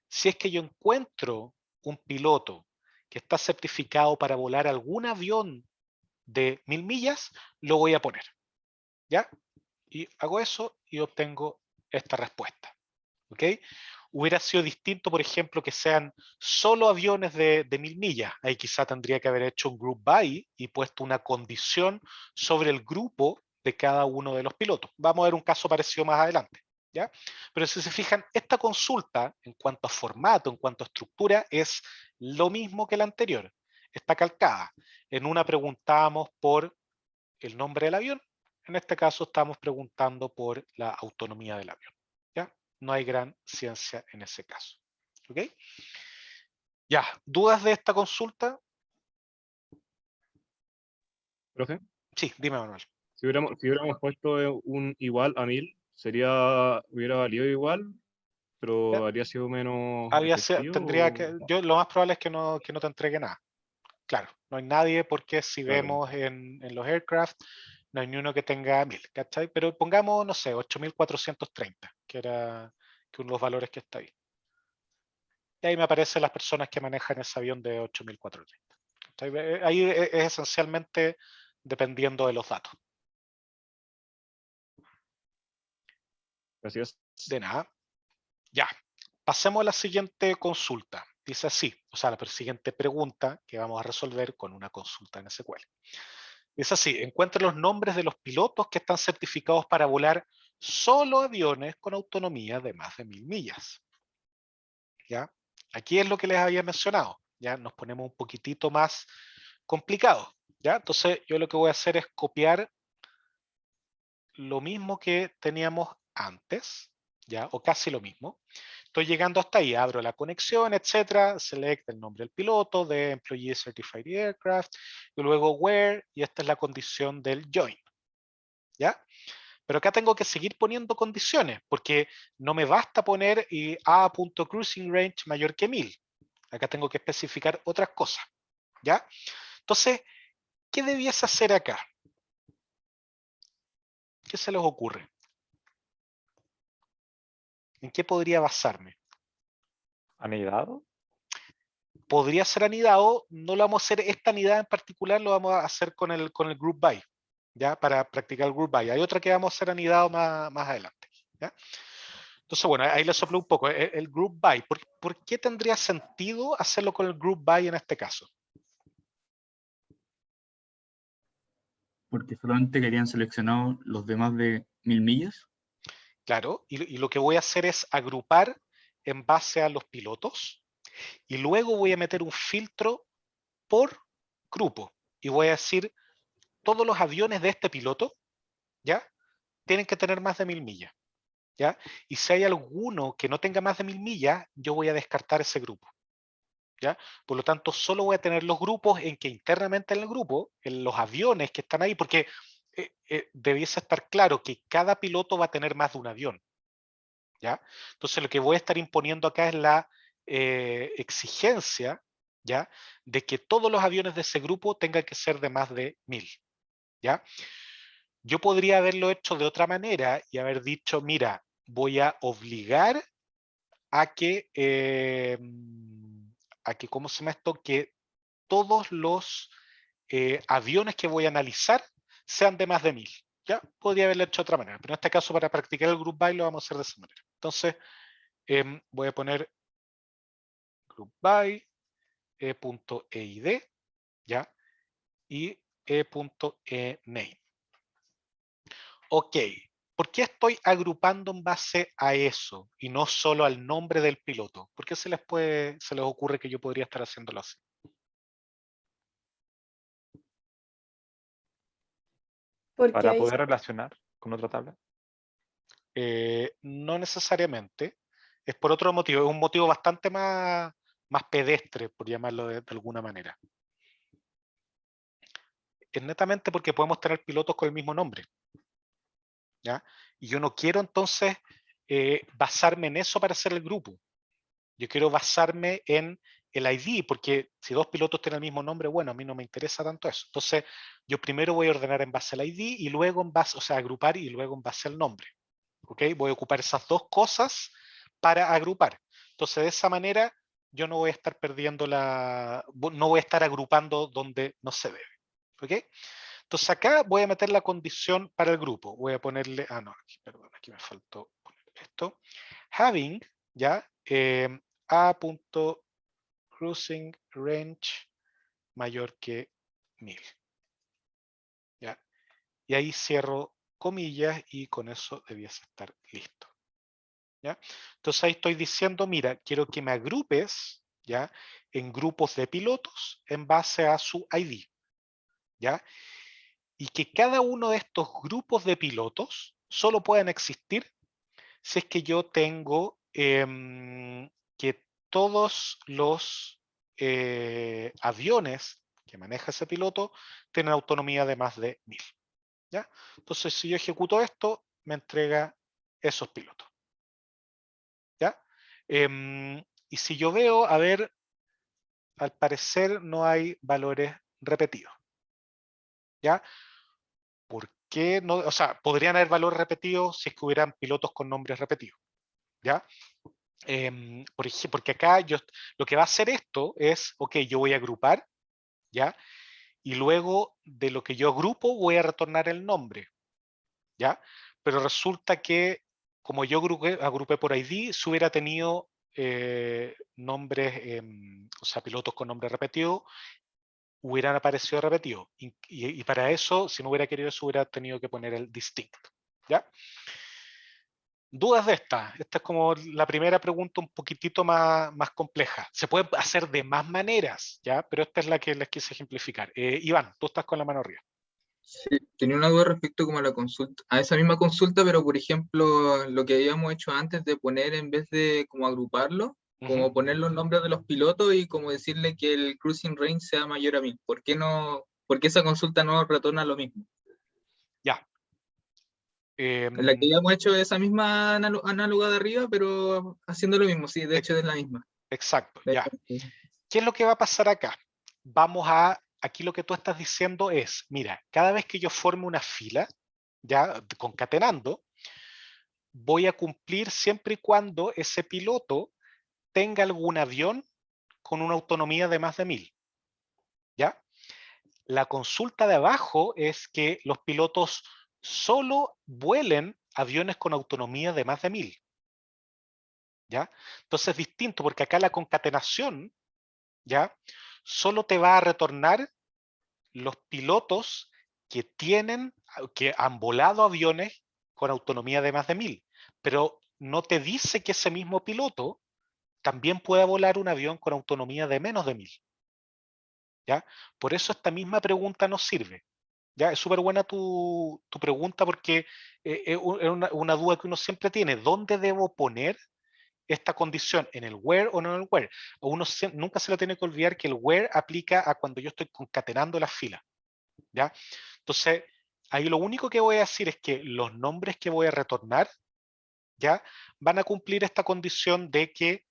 si es que yo encuentro un piloto que está certificado para volar algún avión de 1000 millas, lo voy a poner. ¿Ya? Y hago eso y obtengo esta respuesta. ¿Ok? Hubiera sido distinto, por ejemplo, que sean solo aviones de 1000 millas. Ahí quizá tendría que haber hecho un group by y puesto una condición sobre el grupo de cada uno de los pilotos. Vamos a ver un caso parecido más adelante. ¿Ya? Pero si se fijan, esta consulta, en cuanto a formato, en cuanto a estructura, es lo mismo que la anterior. está calcada. En una preguntábamos por el nombre del avión, en este caso estamos preguntando por la autonomía del avión. ¿Ya? No hay gran ciencia en ese caso. ¿Ok? Ya, ¿dudas de esta consulta? Profe, Sí, dime, Manuel. si hubiéramos puesto un igual a 1000, hubiera valido igual, pero habría sido menos Tendría efectivo. que, lo más probable es que no te entregue nada. Claro, no hay nadie porque si Claro. vemos en los aircraft, no hay ni uno que tenga 1000, ¿cachai? Pero pongamos, no sé, 8430, que era uno de los valores que está ahí. Y ahí me aparecen las personas que manejan ese avión de 8430. ¿Cachai? Ahí es esencialmente dependiendo de los datos. Gracias. De nada. Ya, pasemos a la siguiente consulta. Dice así, o sea, la siguiente pregunta que vamos a resolver con una consulta en SQL. Dice así, encuentra los nombres de los pilotos que están certificados para volar solo aviones con autonomía de más de 1000 millas. ¿Ya? Aquí es lo que les había mencionado. Ya nos ponemos un poquitito más complicados. ¿Ya? Entonces yo lo que voy a hacer es copiar lo mismo que teníamos antes, ¿ya? O casi lo mismo. Estoy llegando hasta ahí, abro la conexión, etcétera, select el nombre del piloto, de Employee Certified Aircraft, y luego where, y esta es la condición del join, ¿ya? Pero acá tengo que seguir poniendo condiciones, porque no me basta poner a.cruising range mayor que 1000. Acá tengo que especificar otras cosas, ¿ya? Entonces, ¿qué debiese hacer acá? ¿Qué se les ocurre? ¿En qué podría basarme? ¿Anidado? Podría ser anidado, no lo vamos a hacer, esta anidada en particular lo vamos a hacer con el group by, ¿ya? Para practicar el group by. Hay otra que vamos a hacer anidado más adelante, ¿ya? Entonces, bueno, ahí le soplé un poco. El group by, ¿por qué tendría sentido hacerlo con el group by en este caso? Porque solamente querían seleccionado los de más de 1000 millas. Claro, y lo que voy a hacer es agrupar en base a los pilotos y luego voy a meter un filtro por grupo y voy a decir todos los aviones de este piloto, ¿ya? Tienen que tener más de 1000 millas, ¿ya? Y si hay alguno que no tenga más de 1000 millas, yo voy a descartar ese grupo, ¿ya? Por lo tanto, solo voy a tener los grupos en que internamente en el grupo, en los aviones que están ahí, porque debiese estar claro que cada piloto va a tener más de un avión, ¿ya? Entonces, lo que voy a estar imponiendo acá es la exigencia, ¿ya? De que todos los aviones de ese grupo tengan que ser de más de 1000, ¿ya? Yo podría haberlo hecho de otra manera y haber dicho, mira, voy a obligar a que, ¿cómo se llama esto? Que todos los aviones que voy a analizar sean de más de 1000. ¿Ya? Podría haberlo hecho de otra manera, pero en este caso para practicar el group by lo vamos a hacer de esa manera. Entonces, voy a poner group by e.eid, ¿ya? Y e.ename. Ok, ¿por qué estoy agrupando en base a eso y no solo al nombre del piloto? ¿Por qué se les ocurre que yo podría estar haciéndolo así? Porque ¿Para ahí poder relacionar con otra tabla? No necesariamente, es por otro motivo, es un motivo bastante más pedestre, por llamarlo de alguna manera. Es netamente porque podemos tener pilotos con el mismo nombre, ¿ya? Y yo no quiero entonces basarme en eso para hacer el grupo. Yo quiero basarme en el ID, porque si dos pilotos tienen el mismo nombre, bueno, a mí no me interesa tanto eso. Entonces, yo primero voy a ordenar en base al ID y luego en base, o sea, agrupar y luego en base al nombre. ¿Ok? Voy a ocupar esas dos cosas para agrupar. Entonces, de esa manera, yo no voy a estar no voy a estar agrupando donde no se debe. ¿Ok? Entonces, acá voy a meter la condición para el grupo. Voy a ponerle, no, aquí, perdón, aquí me faltó poner esto. Having, ¿ya? A.cruising range mayor que 1000. ¿Ya? Y ahí cierro comillas y con eso debiese estar listo. ¿Ya? Entonces ahí estoy diciendo, mira, quiero que me agrupes ¿ya? En grupos de pilotos en base a su ID, ¿ya? Y que cada uno de estos grupos de pilotos solo pueden existir si es que yo tengo que todos los aviones que maneja ese piloto tienen autonomía de más de 1000. ¿Ya? Entonces, si yo ejecuto esto, me entrega esos pilotos. ¿Ya? Y si yo veo, a ver, al parecer no hay valores repetidos. ¿Ya? ¿Por qué no? O sea, podrían haber valores repetidos si es que hubieran pilotos con nombres repetidos. ¿Ya? Por ejemplo, porque acá lo que va a hacer esto es, ok, yo voy a agrupar, ¿ya? Y luego de lo que yo agrupo voy a retornar el nombre, ¿ya? Pero resulta que como yo agrupé por ID, si hubiera tenido nombres, o sea, pilotos con nombre repetido, hubieran aparecido repetidos. Y para eso, si no hubiera querido eso, hubiera tenido que poner el distinct, ¿ya? ¿Dudas de esta? Esta es como la primera pregunta un poquitito más compleja. Se puede hacer de más maneras, ¿ya? Pero esta es la que les quise ejemplificar. Iván, tú estás con la mano arriba. Sí, tenía una duda respecto como a la consulta, a esa misma consulta, pero por ejemplo, lo que habíamos hecho antes de poner en vez de como agruparlo, como Ujú. poner los nombres de los pilotos y como decirle que el cruising range sea mayor a 1000. ¿Por qué no, por qué esa consulta no retorna lo mismo? Ya. La que habíamos hecho esa misma análoga de arriba, pero haciendo lo mismo, sí, de hecho es la misma. Exacto, De ya. hecho, sí. ¿Qué es lo que va a pasar acá? Aquí lo que tú estás diciendo es, mira, cada vez que yo forme una fila, ya concatenando, voy a cumplir siempre y cuando ese piloto tenga algún avión con una autonomía de más de 1000, ¿ya? La consulta de abajo es que los pilotos solo vuelen aviones con autonomía de más de 1000, ¿ya? Entonces es distinto porque acá la concatenación, ¿ya? Solo te va a retornar los pilotos que han volado aviones con autonomía de más de 1000, pero no te dice que ese mismo piloto también pueda volar un avión con autonomía de menos de 1000, ¿ya? Por eso esta misma pregunta nos sirve. ¿Ya? Es súper buena tu pregunta porque es una duda que uno siempre tiene. ¿Dónde debo poner esta condición? ¿En el where o no en el where? Uno nunca se lo tiene que olvidar que el where aplica a cuando yo estoy concatenando las filas, ¿ya? Entonces, ahí lo único que voy a decir es que los nombres que voy a retornar, ¿ya? Van a cumplir esta condición de que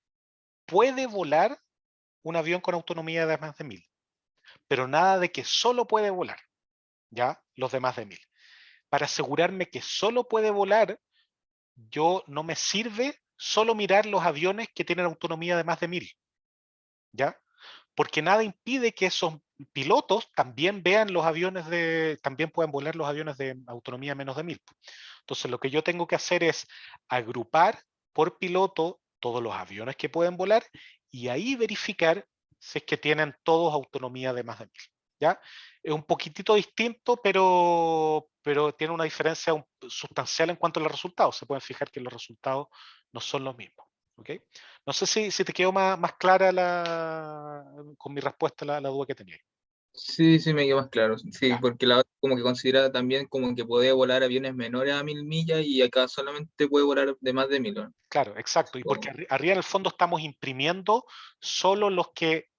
puede volar un avión con autonomía de más de 1000, pero nada de que solo puede volar, ¿ya? Los de más de 1000. Para asegurarme que solo puede volar, yo no me sirve solo mirar los aviones que tienen autonomía de más de 1000, ¿ya? Porque nada impide que esos pilotos también vean los aviones también puedan volar los aviones de autonomía menos de 1000. Entonces lo que yo tengo que hacer es agrupar por piloto todos los aviones que pueden volar y ahí verificar si es que tienen todos autonomía de más de 1000. ¿Ya? Es un poquitito distinto, pero tiene una diferencia sustancial en cuanto a los resultados. Se pueden fijar que los resultados no son los mismos. ¿Okay? No sé si te quedó más clara con mi respuesta a la duda que tenía. Sí, sí, me quedó más claro. Sí, Ya, porque la otra como que considera también como que podía volar aviones menores a 1000 millas y acá solamente puede volar de más de 1000, ¿no? claro, exacto. Y porque arriba en el fondo estamos imprimiendo solo los que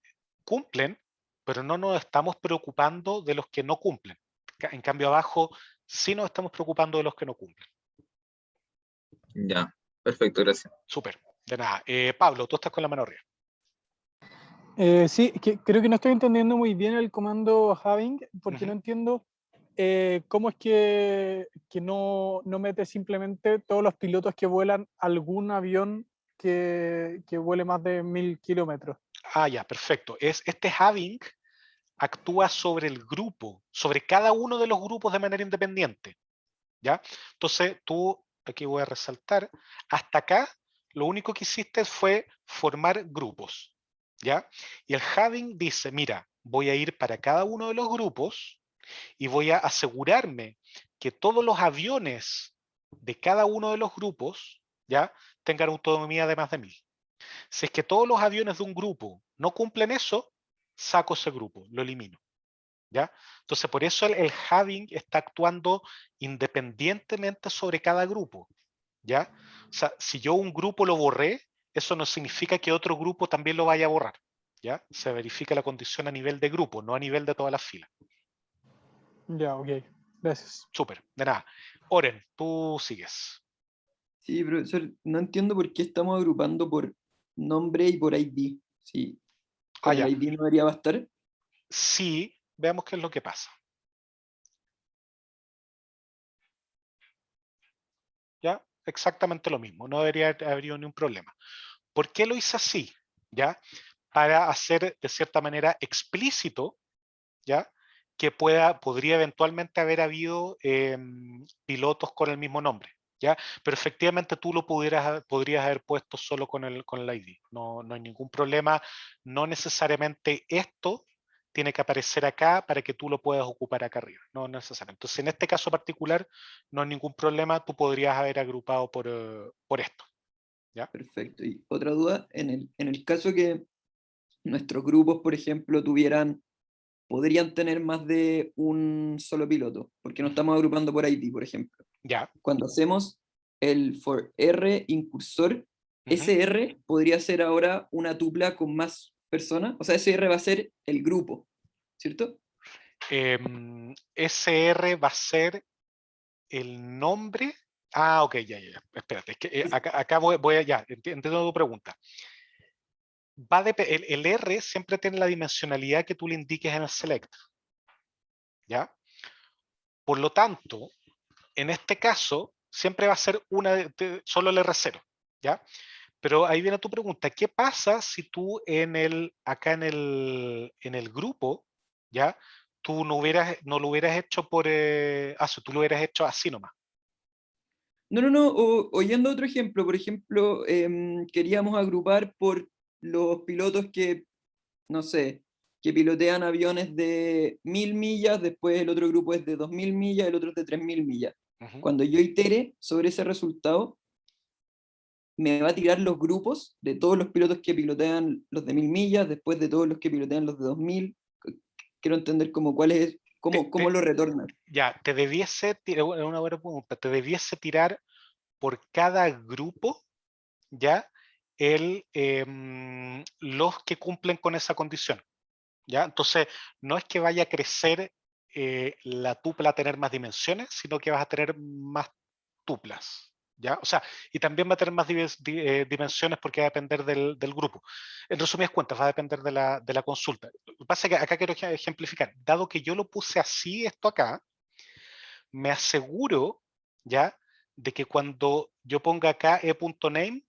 cumplen, pero no nos estamos preocupando de los que no cumplen. En cambio abajo sí nos estamos preocupando de los que no cumplen. Ya, perfecto, gracias. Súper, de nada. Pablo, tú estás con la mano arriba. Sí, creo que no estoy entendiendo muy bien el comando having, porque no Ujú. entiendo cómo es que no mete simplemente todos los pilotos que vuelan algún avión que vuele más de 1000 kilómetros. Ah, ya, perfecto. Este having actúa sobre el grupo, sobre cada uno de los grupos de manera independiente. ¿Ya? Entonces tú, aquí voy a resaltar, hasta acá lo único que hiciste fue formar grupos. ¿Ya? Y el having dice, mira, voy a ir para cada uno de los grupos y voy a asegurarme que todos los aviones de cada uno de los grupos, ¿ya? Tengan autonomía de más de 1000. Si es que todos los aviones de un grupo no cumplen eso, saco ese grupo, lo elimino. ¿Ya? Entonces, por eso el having está actuando independientemente sobre cada grupo. ¿Ya? O sea, si yo un grupo lo borré, eso no significa que otro grupo también lo vaya a borrar. ¿Ya? Se verifica la condición a nivel de grupo, no a nivel de toda la fila. Ya, ok. Gracias. Súper, de nada. Oren, tú sigues. Sí, profesor, no entiendo por qué estamos agrupando por nombre y por ID. Sí, con ya. el ID no debería bastar. Sí, veamos qué es lo que pasa. ¿Ya? Exactamente lo mismo, no debería haber ningún problema. ¿Por qué lo hice así? ¿Ya? Para hacer de cierta manera explícito, ¿ya? Que podría eventualmente haber habido pilotos con el mismo nombre, ¿ya? Pero efectivamente tú lo podrías haber puesto solo con el ID. No, no hay ningún problema. No necesariamente esto tiene que aparecer acá para que tú lo puedas ocupar acá arriba. No necesariamente. Entonces, en este caso particular, no hay ningún problema. Tú podrías haber agrupado por esto. ¿Ya? Perfecto. Y otra duda, en el caso que nuestros grupos, por ejemplo, podrían tener más de un solo piloto, porque no estamos agrupando por ID, por ejemplo. Ya. Cuando hacemos el for R incursor, Ujú. SR podría ser ahora una tupla con más personas, o sea, SR va a ser el grupo, ¿cierto? SR va a ser el nombre. Ah, ok, ya. Espérate, es que acá voy a, ya, entiendo tu pregunta. El R siempre tiene la dimensionalidad que tú le indiques en el select. ¿Ya? Por lo tanto, en este caso, siempre va a ser solo el R0. ¿Ya? Pero ahí viene tu pregunta, ¿qué pasa si tú acá en el grupo, ¿ya? Tú no lo hubieras hecho si tú lo hubieras hecho así nomás. No, oyendo otro ejemplo, por ejemplo, queríamos agrupar por los pilotos que, no sé, que pilotean aviones de 1000 millas, después el otro grupo es de 2000 millas, el otro es de 3000 millas. Ujú. Cuando yo itere sobre ese resultado, me va a tirar los grupos de todos los pilotos que pilotean los de 1000 millas, después de todos los que pilotean los de 2000. Quiero entender cómo lo retorna. Ya, te debiese tirar, es una buena pregunta, te debiese tirar por cada grupo, ¿ya? Los que cumplen con esa condición, ¿ya? Entonces, no es que vaya a crecer la tupla a tener más dimensiones, sino que vas a tener más tuplas, ¿ya? O sea, y también va a tener más dimensiones porque va a depender del grupo. En resumidas cuentas, va a depender de la consulta. Lo que pasa es que acá quiero ejemplificar. Dado que yo lo puse así, esto acá, me aseguro, ¿ya? De que cuando yo ponga acá e.name,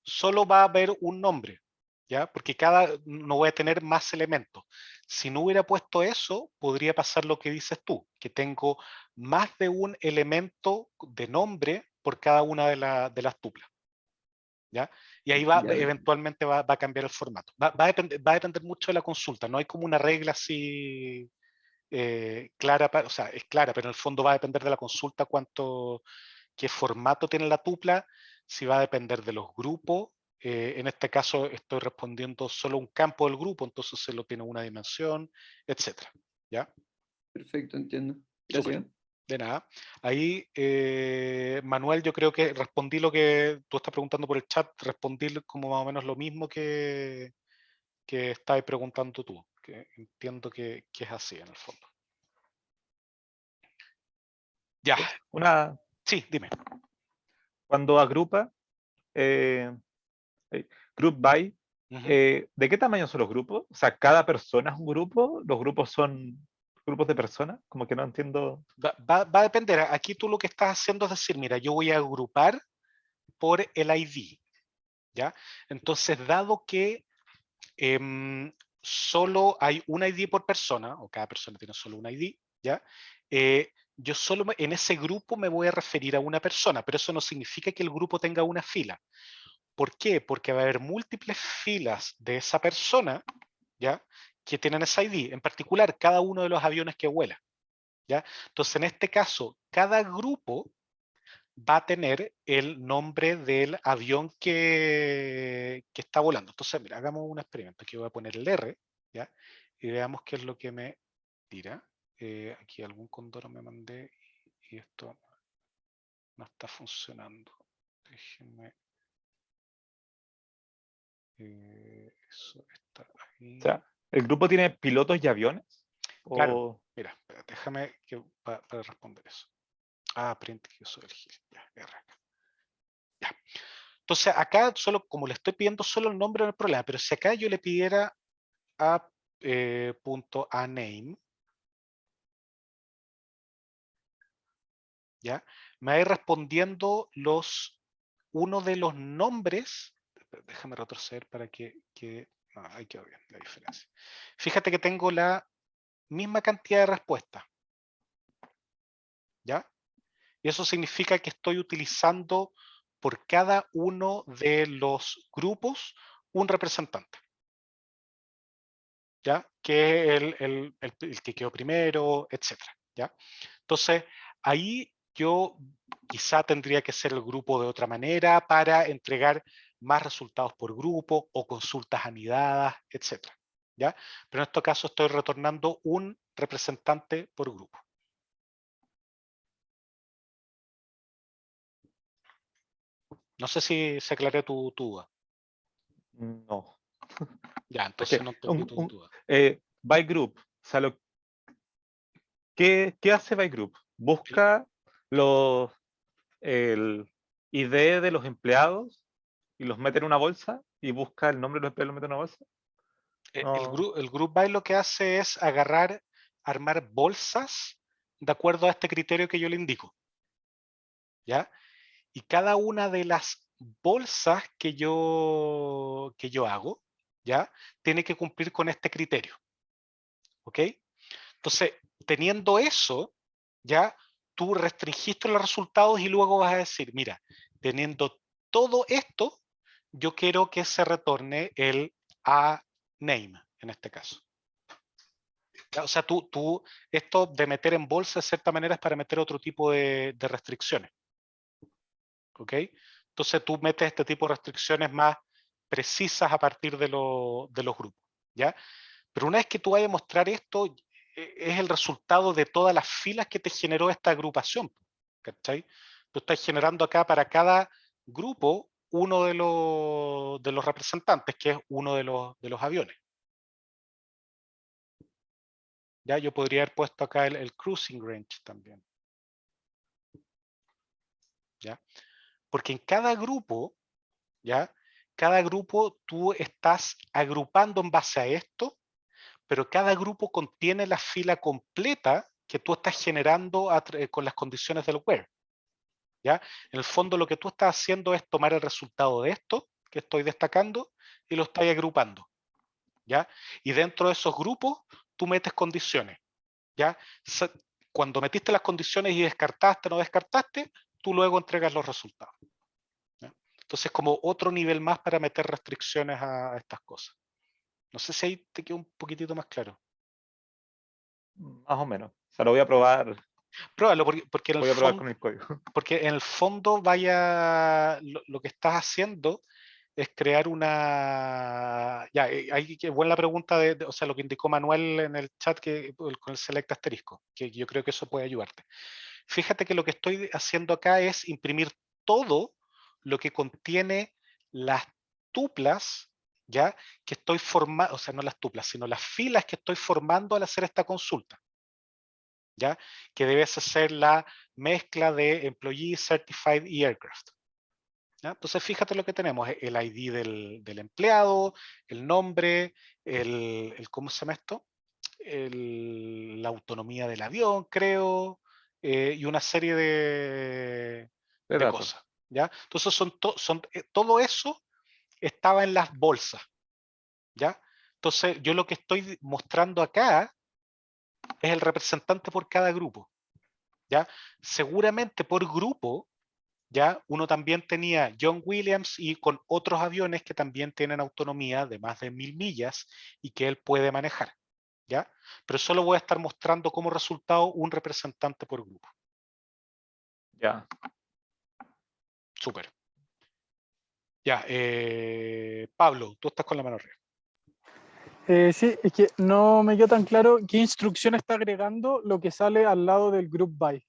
solo va a haber un nombre, ¿ya? Porque no voy a tener más elementos. Si no hubiera puesto eso, podría pasar lo que dices tú, que tengo más de un elemento de nombre por cada una de las tuplas, ¿ya? Y ahí Ya, eventualmente va a cambiar el formato. Va a depender mucho de la consulta, no hay como una regla así clara, o sea, es clara, pero en el fondo va a depender de la consulta qué formato tiene la tupla, si va a depender de los grupos. En este caso estoy respondiendo solo un campo del grupo, entonces solo tiene una dimensión, etcétera. ¿Ya? perfecto, entiendo. Súper. Gracias. De nada. Ahí, Manuel, yo creo que respondí lo que tú estás preguntando por el chat, respondí como más o menos lo mismo que estabas preguntando tú, que entiendo que es así en el fondo. Ya, sí, dime. Cuando agrupa, group by, Ujú. ¿de qué tamaño son los grupos? O sea, ¿cada persona es un grupo? ¿Los grupos son grupos de personas? Como que no entiendo. Va a depender. Aquí tú lo que estás haciendo es decir, mira, yo voy a agrupar por el ID, ¿ya? Entonces, dado que solo hay un ID por persona, o cada persona tiene solo un ID, ¿ya? Yo solo en ese grupo me voy a referir a una persona, pero eso no significa que el grupo tenga una fila. ¿Por qué? Porque va a haber múltiples filas de esa persona, ¿ya? Que tienen ese ID, en particular cada uno de los aviones que vuela, ¿ya? Entonces, en este caso, cada grupo va a tener el nombre del avión que está volando. Entonces, mira, hagamos un experimento. Aquí voy a poner el R, ¿ya? Y veamos qué es lo que me tira. Aquí algún condoro me mandé y esto no está funcionando. Déjenme. Eso está ahí. O sea, ¿el grupo tiene pilotos y aviones? Claro, O... mira, espérate, déjame para responder eso. Print que uso el GIL. Ya, R acá. Ya. Entonces acá solo, como le estoy pidiendo solo el nombre del problema, pero si acá yo le pidiera a punto a name, ¿ya? Me va a ir respondiendo uno de los nombres. Déjame retroceder para que ahí quedó bien la diferencia. Fíjate que tengo la misma cantidad de respuestas, ¿ya? Y eso significa que estoy utilizando por cada uno de los grupos un representante, ¿ya? Que es el que quedó primero, etcétera, ¿ya? Entonces, ahí yo quizá tendría que ser el grupo de otra manera para entregar más resultados por grupo o consultas anidadas, etcétera, ¿ya? Pero en este caso estoy retornando un representante por grupo. No sé si se aclaré tu duda. No. Ya, Es entonces que no entendí tu duda. by group, o sea, ¿qué hace by group? Busca los el ID de los empleados y los mete en una bolsa y busca el nombre de los empleados y los mete en una bolsa. No. El group by lo que hace es armar bolsas de acuerdo a este criterio que yo le indico, ¿ya? Y cada una de las bolsas que yo hago, ¿ya? Tiene que cumplir con este criterio, ¿ok? Entonces, teniendo eso, ya tú restringiste los resultados y luego vas a decir, mira, teniendo todo esto, yo quiero que se retorne el a name en este caso. Ya, o sea, esto de meter en bolsa de cierta manera es para meter otro tipo de restricciones. ¿Ok? Entonces tú metes este tipo de restricciones más precisas a partir de los grupos. ¿Ya? Pero una vez que tú vayas a mostrar esto, es el resultado de todas las filas que te generó esta agrupación. ¿Cachai? Tú estás generando acá para cada grupo uno de los representantes, que es uno de los aviones. Ya, yo podría haber puesto acá el cruising range también. ¿Ya? Porque en cada grupo, ¿ya? Cada grupo tú estás agrupando en base a esto, pero cada grupo contiene la fila completa que tú estás generando con las condiciones del where. ¿Ya? En el fondo lo que tú estás haciendo es tomar el resultado de esto que estoy destacando y lo estás agrupando. ¿Ya? Y dentro de esos grupos tú metes condiciones. ¿Ya? Cuando metiste las condiciones y descartaste o no descartaste, tú luego entregas los resultados. ¿Ya? Entonces, como otro nivel más para meter restricciones a estas cosas. No sé si ahí te quedó un poquitito más claro. Más o menos. O sea, lo voy a probar. Pruébalo, porque en el Voy a probar fondo, con el código. porque en el fondo lo que estás haciendo es crear una... Ya, ahí que buena la pregunta o sea, lo que indicó Manuel en el chat con el select asterisco, que yo creo que eso puede ayudarte. Fíjate que lo que estoy haciendo acá es imprimir todo lo que contiene las tuplas, ¿ya? Que estoy formando, o sea, no las tuplas, sino las filas que estoy formando al hacer esta consulta, ¿ya? Que debe ser la mezcla de employee, certified y aircraft. ¿Ya? Entonces, fíjate lo que tenemos, el ID del empleado, el nombre, ¿cómo se llama esto? La autonomía del avión, creo, y una serie De de datos. cosas. ¿Ya? Entonces, todo eso estaba en las bolsas. ¿Ya? Entonces, yo lo que estoy mostrando acá es el representante por cada grupo. ¿Ya? Seguramente por grupo, ¿ya? Uno también tenía John Williams y con otros aviones que también tienen autonomía de más de 1000 millas y que él puede manejar, ¿ya? Pero solo voy a estar mostrando como resultado un representante por grupo. Ya. Súper. Ya, Pablo, tú estás con la mano arriba. Sí, es que no me quedó tan claro qué instrucción está agregando lo que sale al lado del group by.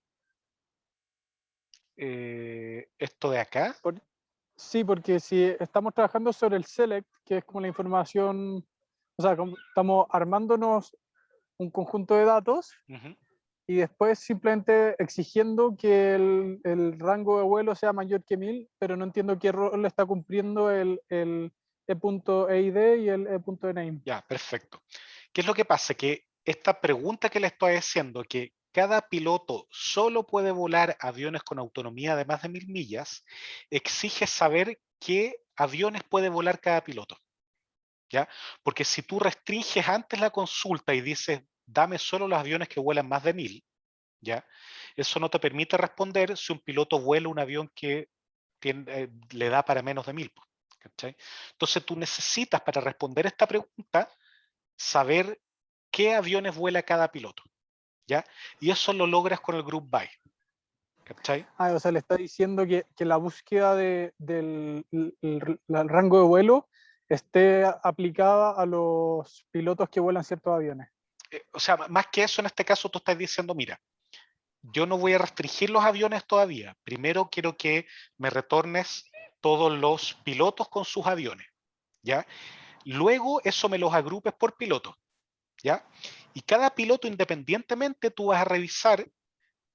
Esto de acá. Sí, porque si estamos trabajando sobre el select, que es como la información, o sea, estamos armándonos un conjunto de datos y después simplemente exigiendo que el rango de vuelo sea mayor que 1000, pero no entiendo qué rol está cumpliendo el E.EID y el E.NAME. Ya, perfecto. ¿Qué es lo que pasa? Que esta pregunta que le estoy haciendo, que cada piloto solo puede volar aviones con autonomía de más de 1000 millas, exige saber qué aviones puede volar cada piloto. ¿Ya? Porque si tú restringes antes la consulta y dices, dame solo los aviones que vuelan más de 1000, ¿ya? Eso no te permite responder si un piloto vuela un avión que le da para menos de 1000. ¿Cachai? Entonces tú necesitas, para responder esta pregunta, saber qué aviones vuela cada piloto, ¿ya? Y eso lo logras con el group by. ¿Cachai? Ah, o sea, le está diciendo que la búsqueda del rango de vuelo esté aplicada a los pilotos que vuelan ciertos aviones. O sea, más que eso, en este caso tú estás diciendo, mira, yo no voy a restringir los aviones todavía. Primero quiero que me retornes todos los pilotos con sus aviones, ¿ya? Luego eso me los agrupes por piloto, ¿ya? Y cada piloto independientemente tú vas a revisar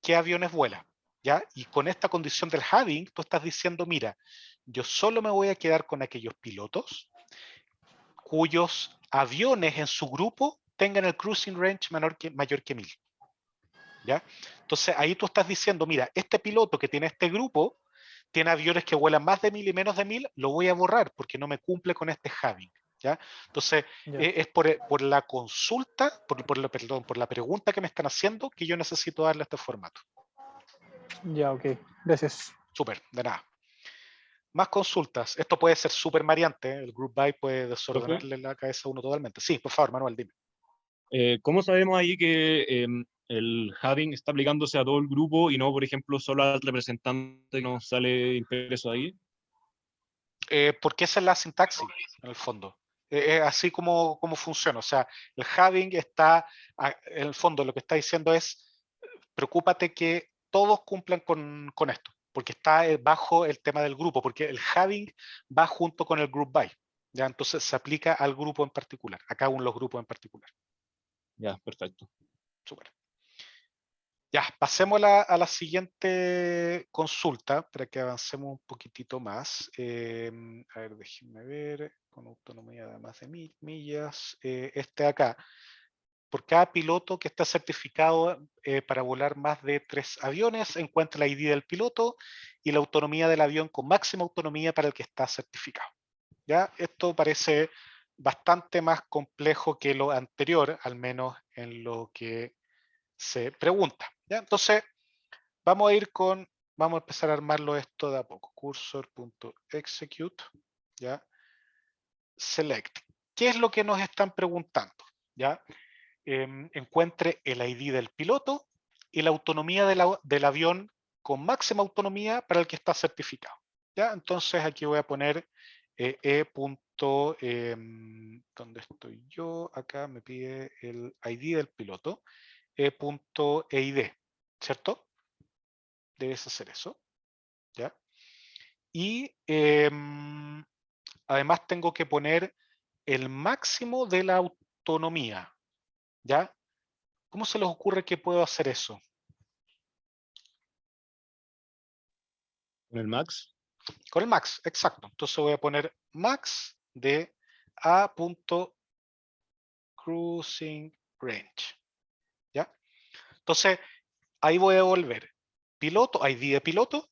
qué aviones vuela, ¿ya? Y con esta condición del having, tú estás diciendo, mira, yo solo me voy a quedar con aquellos pilotos cuyos aviones en su grupo tengan el cruising range mayor que 1000. ¿Ya? Entonces ahí tú estás diciendo, mira, este piloto que tiene este grupo tiene aviones que vuelan más de 1000 y menos de 1000, lo voy a borrar porque no me cumple con este having. ¿Ya? Entonces es por la consulta, por la pregunta que me están haciendo que yo necesito darle este formato. Ya, ok. Gracias. Súper, de nada. Más consultas. Esto puede ser súper variante, el group by puede desordenarle la cabeza a uno totalmente. Sí, por favor, Manuel, dime. ¿Cómo sabemos ahí que el having está aplicándose a todo el grupo y no, por ejemplo, solo al representante que nos sale impreso ahí? Porque esa es la sintaxis, en el fondo. Así como funciona. O sea, el having está, en el fondo, lo que está diciendo es, preocúpate que todos cumplan con esto, porque está bajo el tema del grupo, porque el having va junto con el group by. ¿Ya? Entonces se aplica al grupo en particular, a cada uno de los grupos en particular. Ya, perfecto. Súper. Ya, pasemos a la siguiente consulta para que avancemos un poquitito más. A ver, déjenme ver, con autonomía de más de 1000 millas. Este de acá, por cada piloto que está certificado para volar más de 3 aviones, encuentra la ID del piloto y la autonomía del avión con máxima autonomía para el que está certificado. ¿Ya? Esto parece bastante más complejo que lo anterior, al menos en lo que se pregunta. ¿Ya? Entonces, vamos a empezar a armarlo esto de a poco. Cursor.execute, ¿ya? Select. ¿Qué es lo que nos están preguntando? ¿Ya? Encuentre el ID del piloto y la autonomía del avión con máxima autonomía para el que está certificado. ¿Ya? Entonces aquí voy a poner ¿dónde estoy yo? Acá me pide el ID del piloto, E.EID, ¿cierto? Debes hacer eso, ¿ya? Y además tengo que poner el máximo de la autonomía, ¿ya? ¿Cómo se les ocurre que puedo hacer eso? ¿Con el max? Con el max, exacto. Entonces voy a poner max de A.cruising range, ¿ya? Entonces ahí voy a volver piloto, ID de piloto,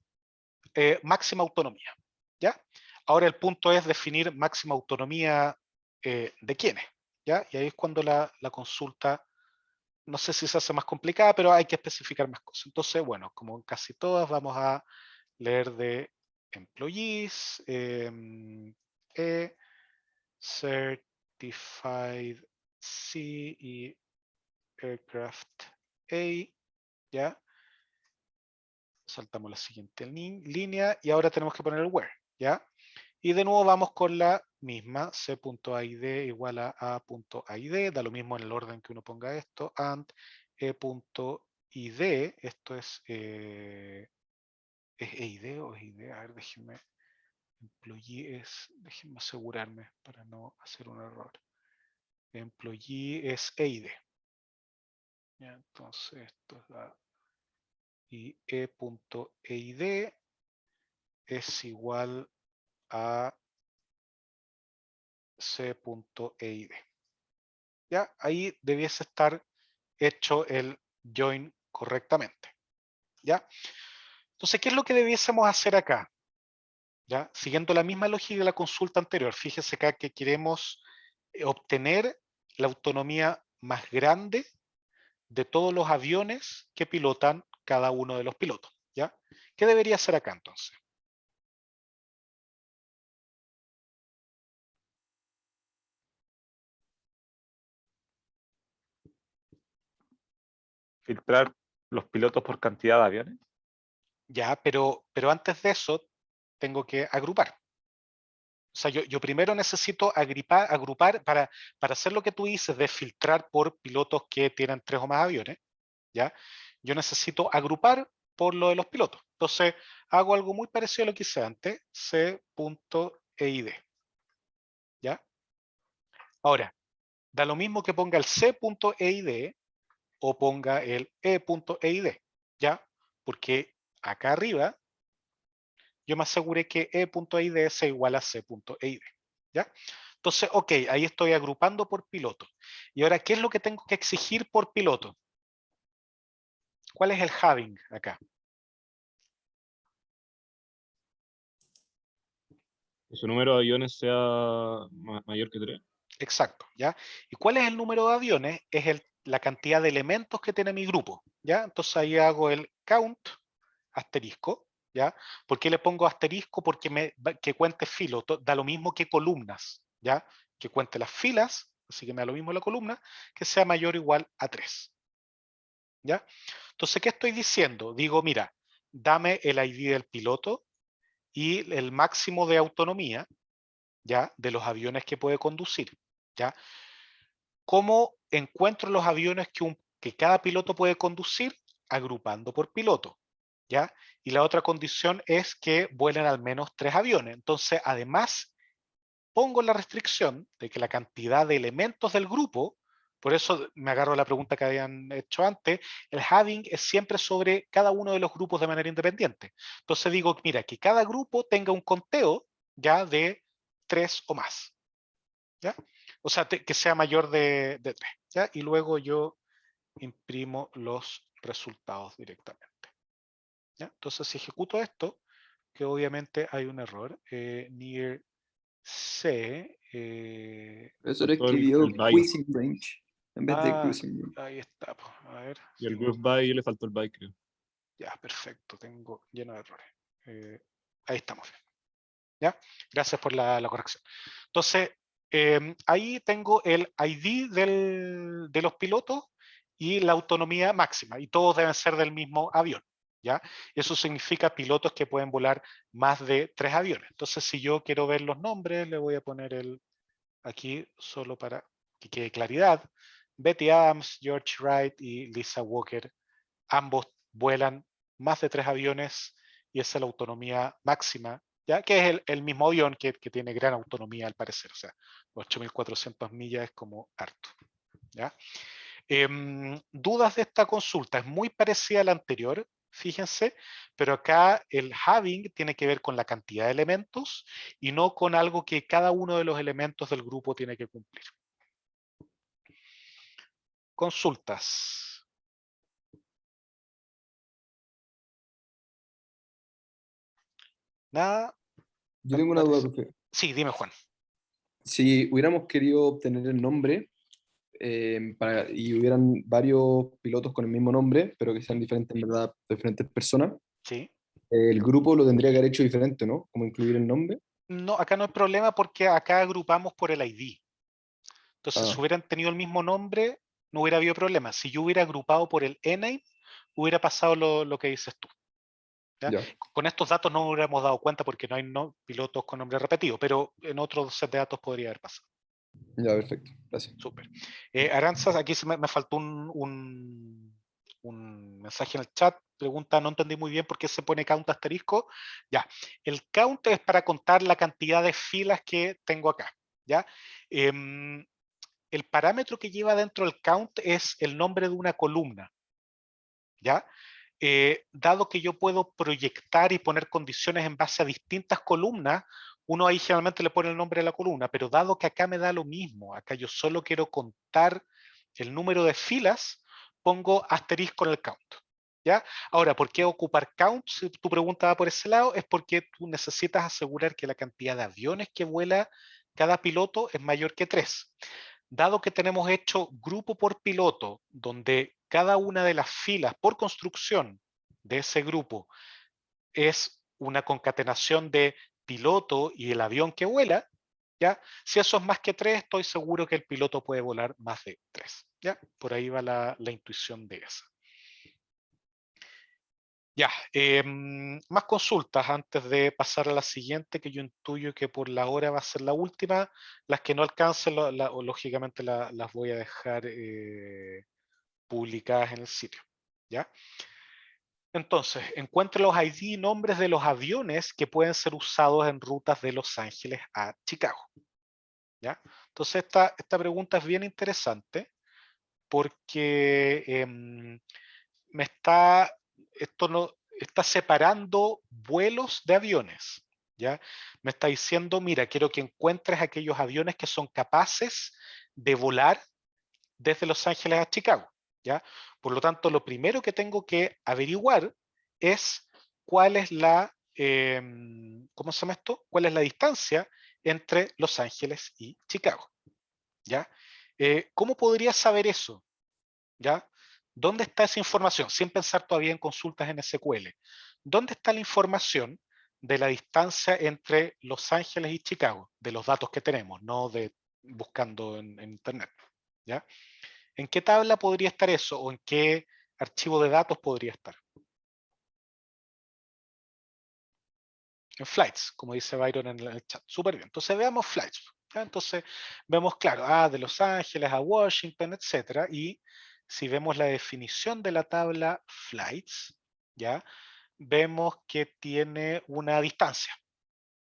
máxima autonomía, ¿ya? Ahora el punto es definir máxima autonomía de quiénes, ¿ya? Y ahí es cuando la consulta, no sé si se hace más complicada, pero hay que especificar más cosas. Entonces, bueno, como en casi todas, vamos a leer de employees, certified C y aircraft A, ¿ya? saltamos la siguiente línea y ahora tenemos que poner el where, ¿ya? Y de nuevo vamos con la misma, c.aid igual a a.aid, da lo mismo en el orden que uno ponga esto, and e.id, esto es eid o es id, a ver, déjenme, employee déjenme asegurarme para no hacer un error. Employee es eid. Ya, entonces esto es la y e.eid es igual a c.eid. Ya, ahí debiese estar hecho el join correctamente. ¿Ya? Entonces, ¿qué es lo que debiésemos hacer acá? ¿Ya? Siguiendo la misma lógica de la consulta anterior, fíjese acá que queremos obtener la autonomía más grande de todos los aviones que pilotan cada uno de los pilotos. ¿Ya? ¿Qué debería hacer acá entonces? Filtrar los pilotos por cantidad de aviones. Ya, pero antes de eso tengo que agrupar. O sea, yo primero necesito agrupar para hacer lo que tú dices de filtrar por pilotos que tienen 3 o más aviones, ¿ya? Yo necesito agrupar por lo de los pilotos. Entonces, hago algo muy parecido a lo que hice antes, c.eid, ¿ya? Ahora, da lo mismo que ponga el c.eid o ponga el e.eid, ¿ya? Porque acá arriba yo me aseguré que e.id sea igual a c.eid, ¿ya? Entonces, ok, ahí estoy agrupando por piloto. Y ahora, ¿qué es lo que tengo que exigir por piloto? ¿Cuál es el having acá? Que su número de aviones sea mayor que 3. Exacto, ¿ya? ¿Y cuál es el número de aviones? Es la cantidad de elementos que tiene mi grupo, ¿ya? Entonces ahí hago el count, asterisco, ¿ya? ¿Por qué le pongo asterisco? Porque que cuente filo, da lo mismo que columnas, ¿ya? Que cuente las filas, así que me da lo mismo la columna, que sea mayor o igual a 3, ¿ya? Entonces, ¿qué estoy diciendo? Digo, mira, dame el ID del piloto y el máximo de autonomía, ¿ya? De los aviones que puede conducir, ¿ya? ¿Cómo encuentro los aviones que cada piloto puede conducir? Agrupando por piloto, ¿ya? Y la otra condición es que vuelen al menos 3 aviones. Entonces, además, pongo la restricción de que la cantidad de elementos del grupo, por eso me agarro a la pregunta que habían hecho antes, el having es siempre sobre cada uno de los grupos de manera independiente. Entonces digo, mira, que cada grupo tenga un conteo ya de 3 o más, ¿ya? O sea, que sea mayor de 3, ¿ya? Y luego yo imprimo los resultados directamente, ¿ya? Entonces, si ejecuto esto, que obviamente hay un error, near C. Eso lo Faltó escribió el by. Cruising Range en vez de Cruising Range. Ahí está. A ver. Y el group by le faltó el by, creo. Ya, perfecto. Tengo lleno de errores. Ahí estamos bien. ¿Ya? Gracias por la corrección. Entonces, ahí tengo el ID de los pilotos y la autonomía máxima. Y todos deben ser del mismo avión. ¿Ya? Eso significa pilotos que pueden volar más de 3 aviones. Entonces, si yo quiero ver los nombres, le voy a poner aquí solo para que quede claridad. Betty Adams, George Wright y Lisa Walker, ambos vuelan más de 3 aviones y esa es la autonomía máxima, ya que es el mismo avión que tiene gran autonomía al parecer, o sea, 8.400 millas es como harto. ¿Ya? Dudas de esta consulta, es muy parecida a la anterior, fíjense, pero acá el having tiene que ver con la cantidad de elementos y no con algo que cada uno de los elementos del grupo tiene que cumplir. Consultas. Nada. Yo tengo una duda, profe. Sí, dime, Juan. Si hubiéramos querido obtener el nombre y hubieran varios pilotos con el mismo nombre, pero que sean diferentes, en verdad, diferentes personas, Sí. el grupo lo tendría que haber hecho diferente, ¿no? Como incluir el nombre. No, acá no hay problema porque acá agrupamos por el ID. Entonces, si hubieran tenido el mismo nombre, no hubiera habido problema. Si yo hubiera agrupado por el name, hubiera pasado lo que dices tú. ¿ya? Con estos datos no nos hubiéramos dado cuenta porque no hay pilotos con nombre repetido, pero en otro set de datos podría haber pasado. Ya, perfecto. Gracias. Súper. Aranzas, aquí me faltó un mensaje en el chat. Pregunta, no entendí muy bien por qué se pone count asterisco. Ya, el count es para contar la cantidad de filas que tengo acá. ¿Ya? El parámetro que lleva dentro del count es el nombre de una columna. ¿Ya? Dado que yo puedo proyectar y poner condiciones en base a distintas columnas, uno ahí generalmente le pone el nombre de la columna, pero dado que acá me da lo mismo, acá yo solo quiero contar el número de filas, pongo asterisco en el count. ¿Ya? Ahora, ¿por qué ocupar count? Si tu pregunta va por ese lado, es porque tú necesitas asegurar que la cantidad de aviones que vuela cada piloto es mayor que 3. Dado que tenemos hecho grupo por piloto, donde cada una de las filas por construcción de ese grupo es una concatenación de piloto y el avión que vuela, ¿ya? Si eso es más que 3, estoy seguro que el piloto puede volar más de 3. ¿Ya? Por ahí va la intuición de esa. Ya, más consultas antes de pasar a la siguiente, que yo intuyo que por la hora va a ser la última. Las que no alcancen, lógicamente las voy a dejar publicadas en el sitio. ¿Ya? Entonces, encuentre los ID y nombres de los aviones que pueden ser usados en rutas de Los Ángeles a Chicago. ¿Ya? Entonces, esta pregunta es bien interesante porque está separando vuelos de aviones. ¿Ya? Me está diciendo, mira, quiero que encuentres aquellos aviones que son capaces de volar desde Los Ángeles a Chicago. ¿Ya? Por lo tanto, lo primero que tengo que averiguar es cuál es ¿cómo se llama esto? ¿Cuál es la distancia entre Los Ángeles y Chicago? ¿Ya? ¿Cómo podría saber eso? ¿Ya? ¿Dónde está esa información? Sin pensar todavía en consultas en SQL. ¿Dónde está la información de la distancia entre Los Ángeles y Chicago? De los datos que tenemos, no de buscando en Internet. ¿Ya? ¿En qué tabla podría estar eso? ¿O en qué archivo de datos podría estar? En Flights, como dice Byron en el chat. Súper bien. Entonces veamos Flights. ¿Ya? Entonces vemos, claro, de Los Ángeles a Washington, etcétera. Y si vemos la definición de la tabla Flights, ¿ya? Vemos que tiene una distancia.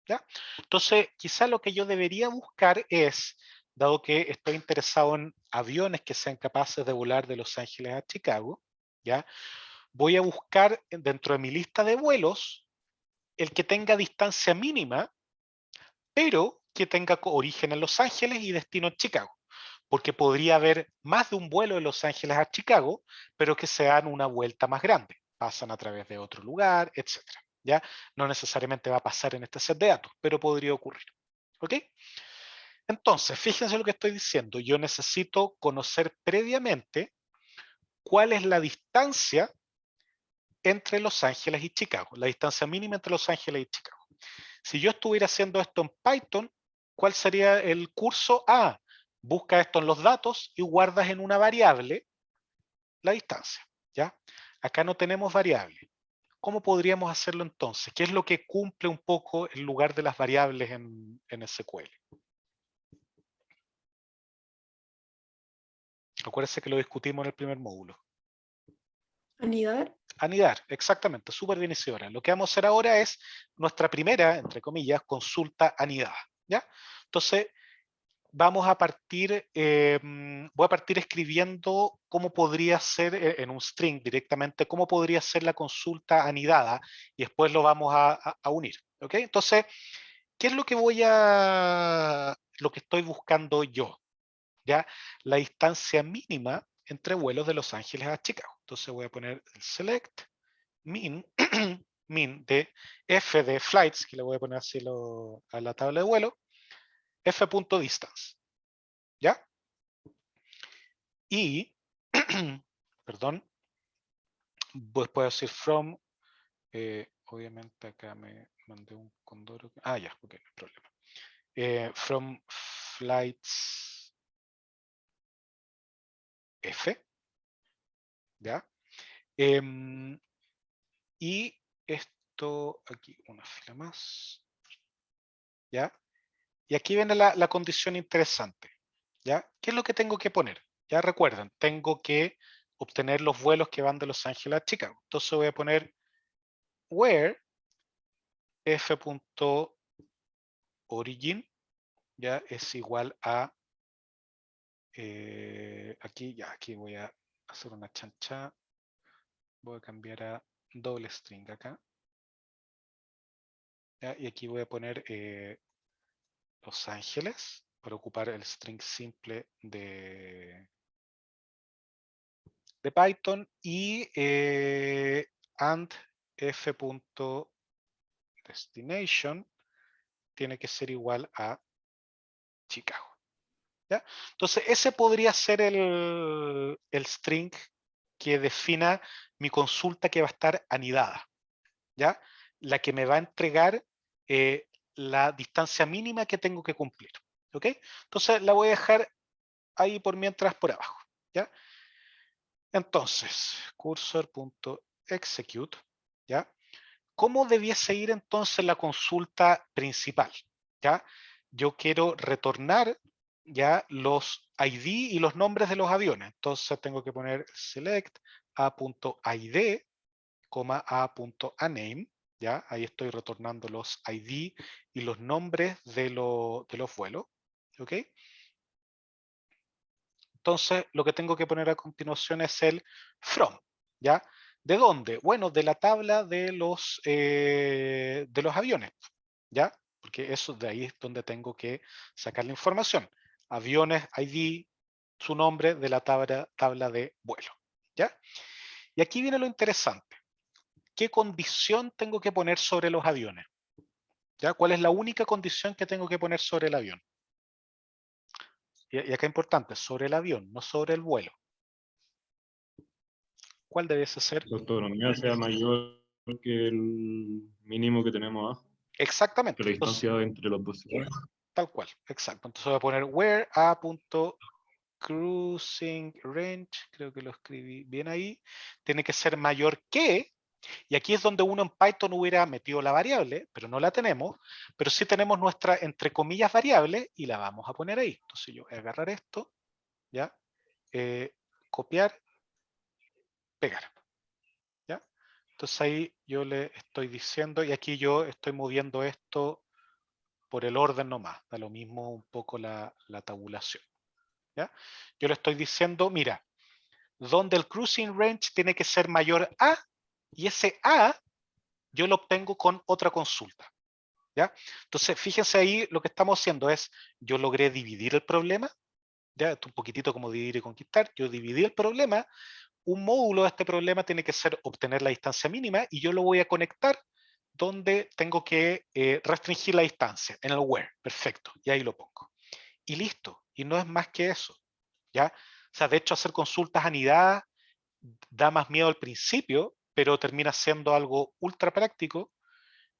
¿Ya? Entonces, quizá lo que yo debería buscar es, dado que estoy interesado en aviones que sean capaces de volar de Los Ángeles a Chicago, ¿ya? Voy a buscar dentro de mi lista de vuelos el que tenga distancia mínima, pero que tenga origen en Los Ángeles y destino en Chicago. Porque podría haber más de un vuelo de Los Ángeles a Chicago, pero que se dan una vuelta más grande. Pasan a través de otro lugar, etc. ¿Ya? No necesariamente va a pasar en este set de datos, pero podría ocurrir. ¿Ok? Entonces, fíjense lo que estoy diciendo. Yo necesito conocer previamente cuál es la distancia entre Los Ángeles y Chicago, la distancia mínima entre Los Ángeles y Chicago. Si yo estuviera haciendo esto en Python, ¿cuál sería el curso? Busca esto en los datos y guardas en una variable la distancia. ¿Ya? Acá no tenemos variable. ¿Cómo podríamos hacerlo entonces? ¿Qué es lo que cumple un poco el lugar de las variables en SQL? Acuérdense que lo discutimos en el primer módulo. ¿Anidar? Anidar, exactamente, súper bien, Isidora. Lo que vamos a hacer ahora es nuestra primera, entre comillas, consulta anidada. ¿Ya? Entonces, vamos a partir, voy a partir escribiendo cómo podría ser en un string directamente, cómo podría ser la consulta anidada y después lo vamos a unir. ¿Ok? Entonces, ¿qué es lo que lo que estoy buscando yo? ¿Ya? La distancia mínima entre vuelos de Los Ángeles a Chicago. Entonces voy a poner el select min, min de f de flights, que le voy a poner así a la tabla de vuelo, f.distance. ¿Ya? Y, perdón, pues puedo decir from, obviamente acá me mandé un condoro. Ya, ok, no hay problema. From flights f, ¿ya? Y esto, aquí una fila más, ¿ya? Y aquí viene la condición interesante, ¿ya? ¿Qué es lo que tengo que poner? Ya recuerden, tengo que obtener los vuelos que van de Los Ángeles a Chicago. Entonces voy a poner where f.origin ya es igual a aquí voy a hacer una chancha, voy a cambiar a doble string acá, ¿ya? Y aquí voy a poner Los Ángeles para ocupar el string simple de Python y and f.destination tiene que ser igual a Chicago. ¿Ya? Entonces ese podría ser el string que defina mi consulta que va a estar anidada, ¿ya? La que me va a entregar la distancia mínima que tengo que cumplir, ¿ok? Entonces la voy a dejar ahí por mientras por abajo, ¿ya? Entonces, cursor.execute, ¿ya? ¿Cómo debiese ir entonces la consulta principal? ¿Ya? Yo quiero retornar ya los ID y los nombres de los aviones. Entonces tengo que poner select a.id, a.aname, ¿ya? Ahí estoy retornando los ID y los nombres de los vuelos, ¿ok? Entonces lo que tengo que poner a continuación es el from, ¿ya? ¿De dónde? Bueno, de la tabla de los aviones, ¿ya? Porque eso de ahí es donde tengo que sacar la información. Aviones, ID, su nombre de la tabla de vuelo, ¿ya? Y aquí viene lo interesante. ¿Qué condición tengo que poner sobre los aviones? ¿Ya? ¿Cuál es la única condición que tengo que poner sobre el avión? Y acá importante, sobre el avión, no sobre el vuelo. ¿Cuál debiese ser? La autonomía sea mayor que el mínimo que tenemos abajo. Exactamente. Que la distancia entre los dos. Tal cual, exacto. Entonces voy a poner where a.cruising range, creo que lo escribí bien ahí, tiene que ser mayor que, y aquí es donde uno en Python hubiera metido la variable, pero no la tenemos, pero sí tenemos nuestra, entre comillas, variable, y la vamos a poner ahí. Entonces yo voy a agarrar esto, ¿ya? Copiar, pegar, ¿ya? Entonces ahí yo le estoy diciendo, y aquí yo estoy moviendo esto por el orden nomás, da lo mismo un poco la tabulación, ¿ya? Yo le estoy diciendo, mira, donde el cruising range tiene que ser mayor a, y ese a yo lo obtengo con otra consulta, ¿ya? Entonces, fíjense ahí, lo que estamos haciendo es, yo logré dividir el problema, ¿ya? Esto un poquitito como dividir y conquistar, yo dividí el problema, un módulo de este problema tiene que ser obtener la distancia mínima, y yo lo voy a conectar donde tengo que restringir la distancia, en el where, perfecto, y ahí lo pongo. Y listo, y no es más que eso, ¿ya? O sea, de hecho hacer consultas anidadas da más miedo al principio, pero termina siendo algo ultra práctico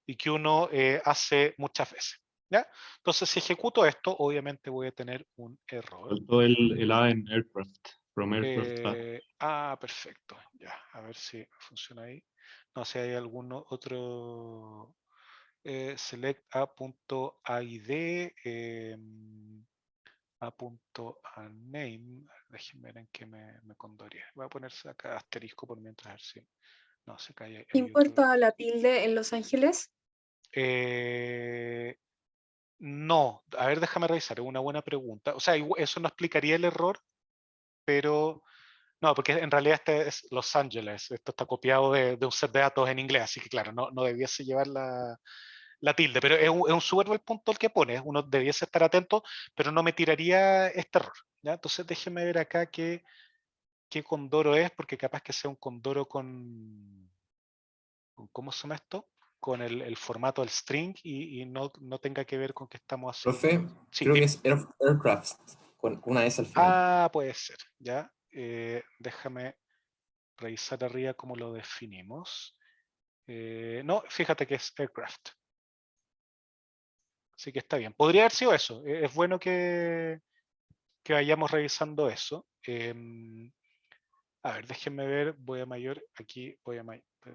y que uno hace muchas veces, ¿ya? Entonces, si ejecuto esto, obviamente voy a tener un error. Faltó el A en aircraft, from aircraft A. Perfecto, ya, a ver si funciona ahí. No sé si hay algún otro select a.id a.aname, déjenme ver en qué me condoría. Voy a ponerse acá asterisco por mientras, a ver si no se cae. ¿Importa la tilde en Los Ángeles? No, a ver, déjame revisar, es una buena pregunta. O sea, eso no explicaría el error, pero no, porque en realidad este es Los Ángeles, esto está copiado de un set de datos en inglés, así que claro, no debiese llevar la tilde, pero es un súper buen punto el que pone, uno debiese estar atento, pero no me tiraría este error, ¿ya? Entonces déjeme ver acá qué condoro es, porque capaz que sea un condoro con ¿cómo se llama esto? Con el formato del string y no tenga que ver con que estamos haciendo. Profe, Sí, creo que dime. es aircraft, con una S al final. Puede ser, ya. Déjame revisar arriba cómo lo definimos. No, fíjate que es aircraft. Así que está bien. Podría haber sido eso. Es bueno que vayamos revisando eso. A ver, déjenme ver. Voy a mayor. Aquí voy a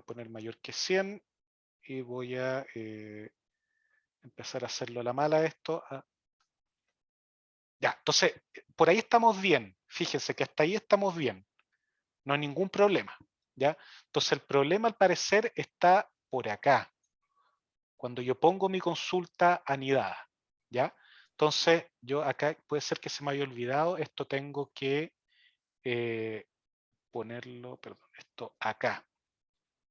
poner mayor que 100. y voy a empezar a hacerlo a la mala esto. Ya, entonces, por ahí estamos bien. Fíjense que hasta ahí estamos bien. No hay ningún problema. ¿Ya? Entonces, el problema al parecer está por acá. Cuando yo pongo mi consulta anidada. ¿Ya? Entonces, yo acá puede ser que se me haya olvidado. Esto tengo que ponerlo, perdón, esto acá.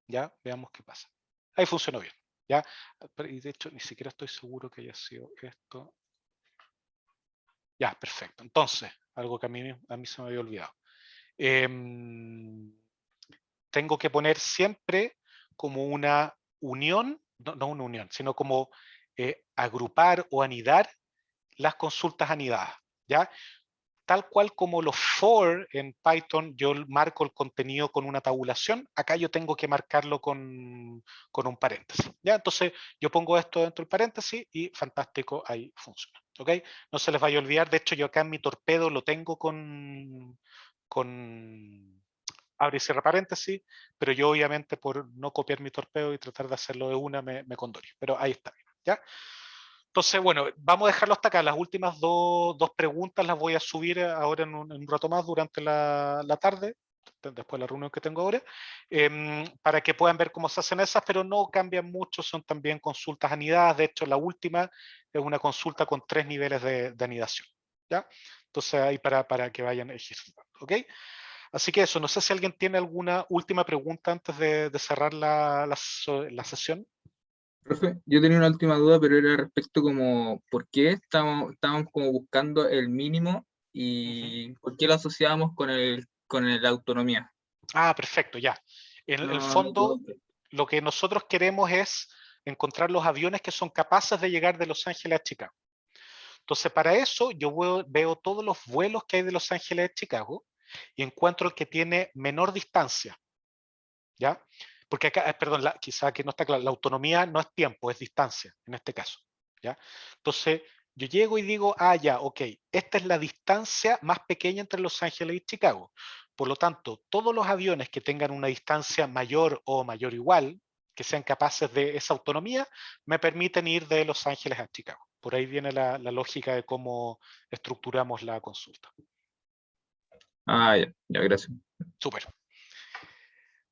¿Ya? Veamos qué pasa. Ahí funcionó bien. ¿Ya? Y de hecho, ni siquiera estoy seguro que haya sido esto. Ya, perfecto. Entonces, algo que a mí se me había olvidado. Tengo que poner siempre como una unión, no una unión, sino como agrupar o anidar las consultas anidadas. ¿Ya? Tal cual como los for en Python, yo marco el contenido con una tabulación, acá yo tengo que marcarlo con un paréntesis. ¿Ya? Entonces yo pongo esto dentro del paréntesis y fantástico, ahí funciona. ¿Ok? No se les vaya a olvidar, de hecho yo acá en mi torpedo lo tengo con abre y cierra paréntesis, pero yo obviamente por no copiar mi torpedo y tratar de hacerlo de una me condorio, pero ahí está. ¿Ya? Entonces, bueno, vamos a dejarlo hasta acá. Las últimas dos preguntas las voy a subir ahora en un rato más durante la tarde, después de la reunión que tengo ahora, para que puedan ver cómo se hacen esas, pero no cambian mucho, son también consultas anidadas. De hecho, la última es una consulta con 3 niveles de anidación. ¿Ya? Entonces, ahí para que vayan ejercitando. ¿Ok? Así que eso, no sé si alguien tiene alguna última pregunta antes de cerrar la sesión. Profe, yo tenía una última duda, pero era respecto como por qué estábamos como buscando el mínimo y por qué lo asociábamos con la autonomía. Ah, perfecto, ya. En el fondo, lo que nosotros queremos es encontrar los aviones que son capaces de llegar de Los Ángeles a Chicago. Entonces, para eso yo veo todos los vuelos que hay de Los Ángeles a Chicago y encuentro el que tiene menor distancia. ¿Ya? Porque acá, perdón, quizá que no está claro, la autonomía no es tiempo, es distancia, en este caso. ¿Ya? Entonces, yo llego y digo, ya, ok, esta es la distancia más pequeña entre Los Ángeles y Chicago. Por lo tanto, todos los aviones que tengan una distancia mayor o mayor igual, que sean capaces de esa autonomía, me permiten ir de Los Ángeles a Chicago. Por ahí viene la lógica de cómo estructuramos la consulta. Ya, gracias. Súper.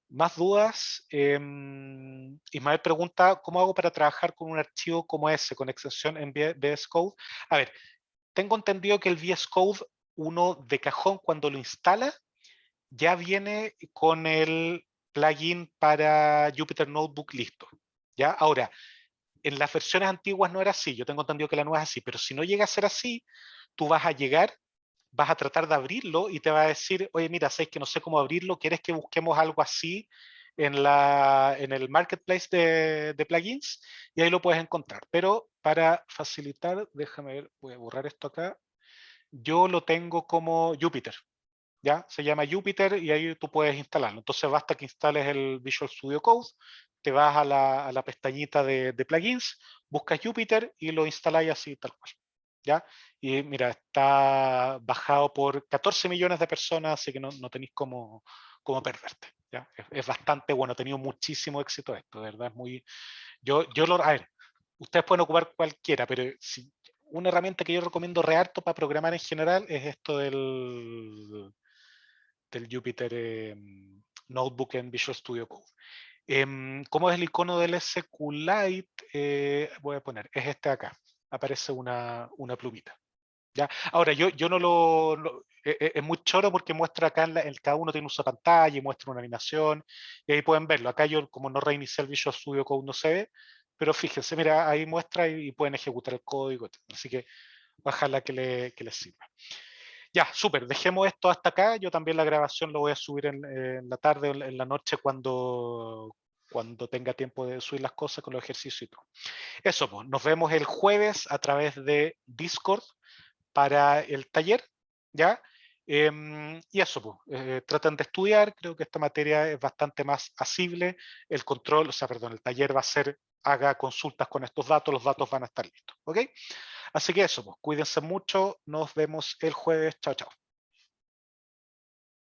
¿Más dudas? Ismael pregunta, ¿cómo hago para trabajar con un archivo como ese, con extensión en VS Code? A ver, tengo entendido que el VS Code, uno de cajón, cuando lo instala, ya viene con el plugin para Jupyter Notebook listo. ¿Ya? Ahora, en las versiones antiguas no era así, yo tengo entendido que la nueva es así, pero si no llega a ser así, tú vas a llegar, vas a tratar de abrirlo y te va a decir, oye, mira, sabes que no sé cómo abrirlo, ¿quieres que busquemos algo así en el marketplace de plugins? Y ahí lo puedes encontrar. Pero para facilitar, déjame ver, voy a borrar esto acá. Yo lo tengo como Jupyter. ¿Ya? Se llama Jupyter y ahí tú puedes instalarlo. Entonces basta que instales el Visual Studio Code, te vas a la pestañita de plugins, buscas Jupyter y lo instaláis así tal cual. ¿Ya? Y mira, está bajado por 14 millones de personas, así que no tenéis cómo perderte. ¿Ya? Es bastante bueno, ha tenido muchísimo éxito esto, de verdad es muy... a ver, ustedes pueden ocupar cualquiera, pero si, una herramienta que yo recomiendo re harto para programar en general es esto del Jupyter Notebook en Visual Studio Code. ¿Cómo es el icono del SQLite? Voy a poner, es este de acá. Aparece una plumita. ¿Ya? Ahora, yo no es muy choro porque muestra acá, cada uno tiene un uso de pantalla y muestra una animación, y ahí pueden verlo. Acá yo, como no reinicié el Visual Studio Code, no se ve, pero fíjense, mira, ahí muestra y pueden ejecutar el código. Así que ojalá que les sirva. Ya, súper, dejemos esto hasta acá. Yo también la grabación lo voy a subir en la tarde o en la noche cuando tenga tiempo de subir las cosas con los ejercicios y todo. Eso, pues, nos vemos el jueves a través de Discord para el taller, ¿ya? Y eso, pues, traten de estudiar, creo que esta materia es bastante más asible, el taller va a ser, haga consultas con estos datos, los datos van a estar listos, ¿ok? Así que eso, pues, cuídense mucho, nos vemos el jueves, chao, chao.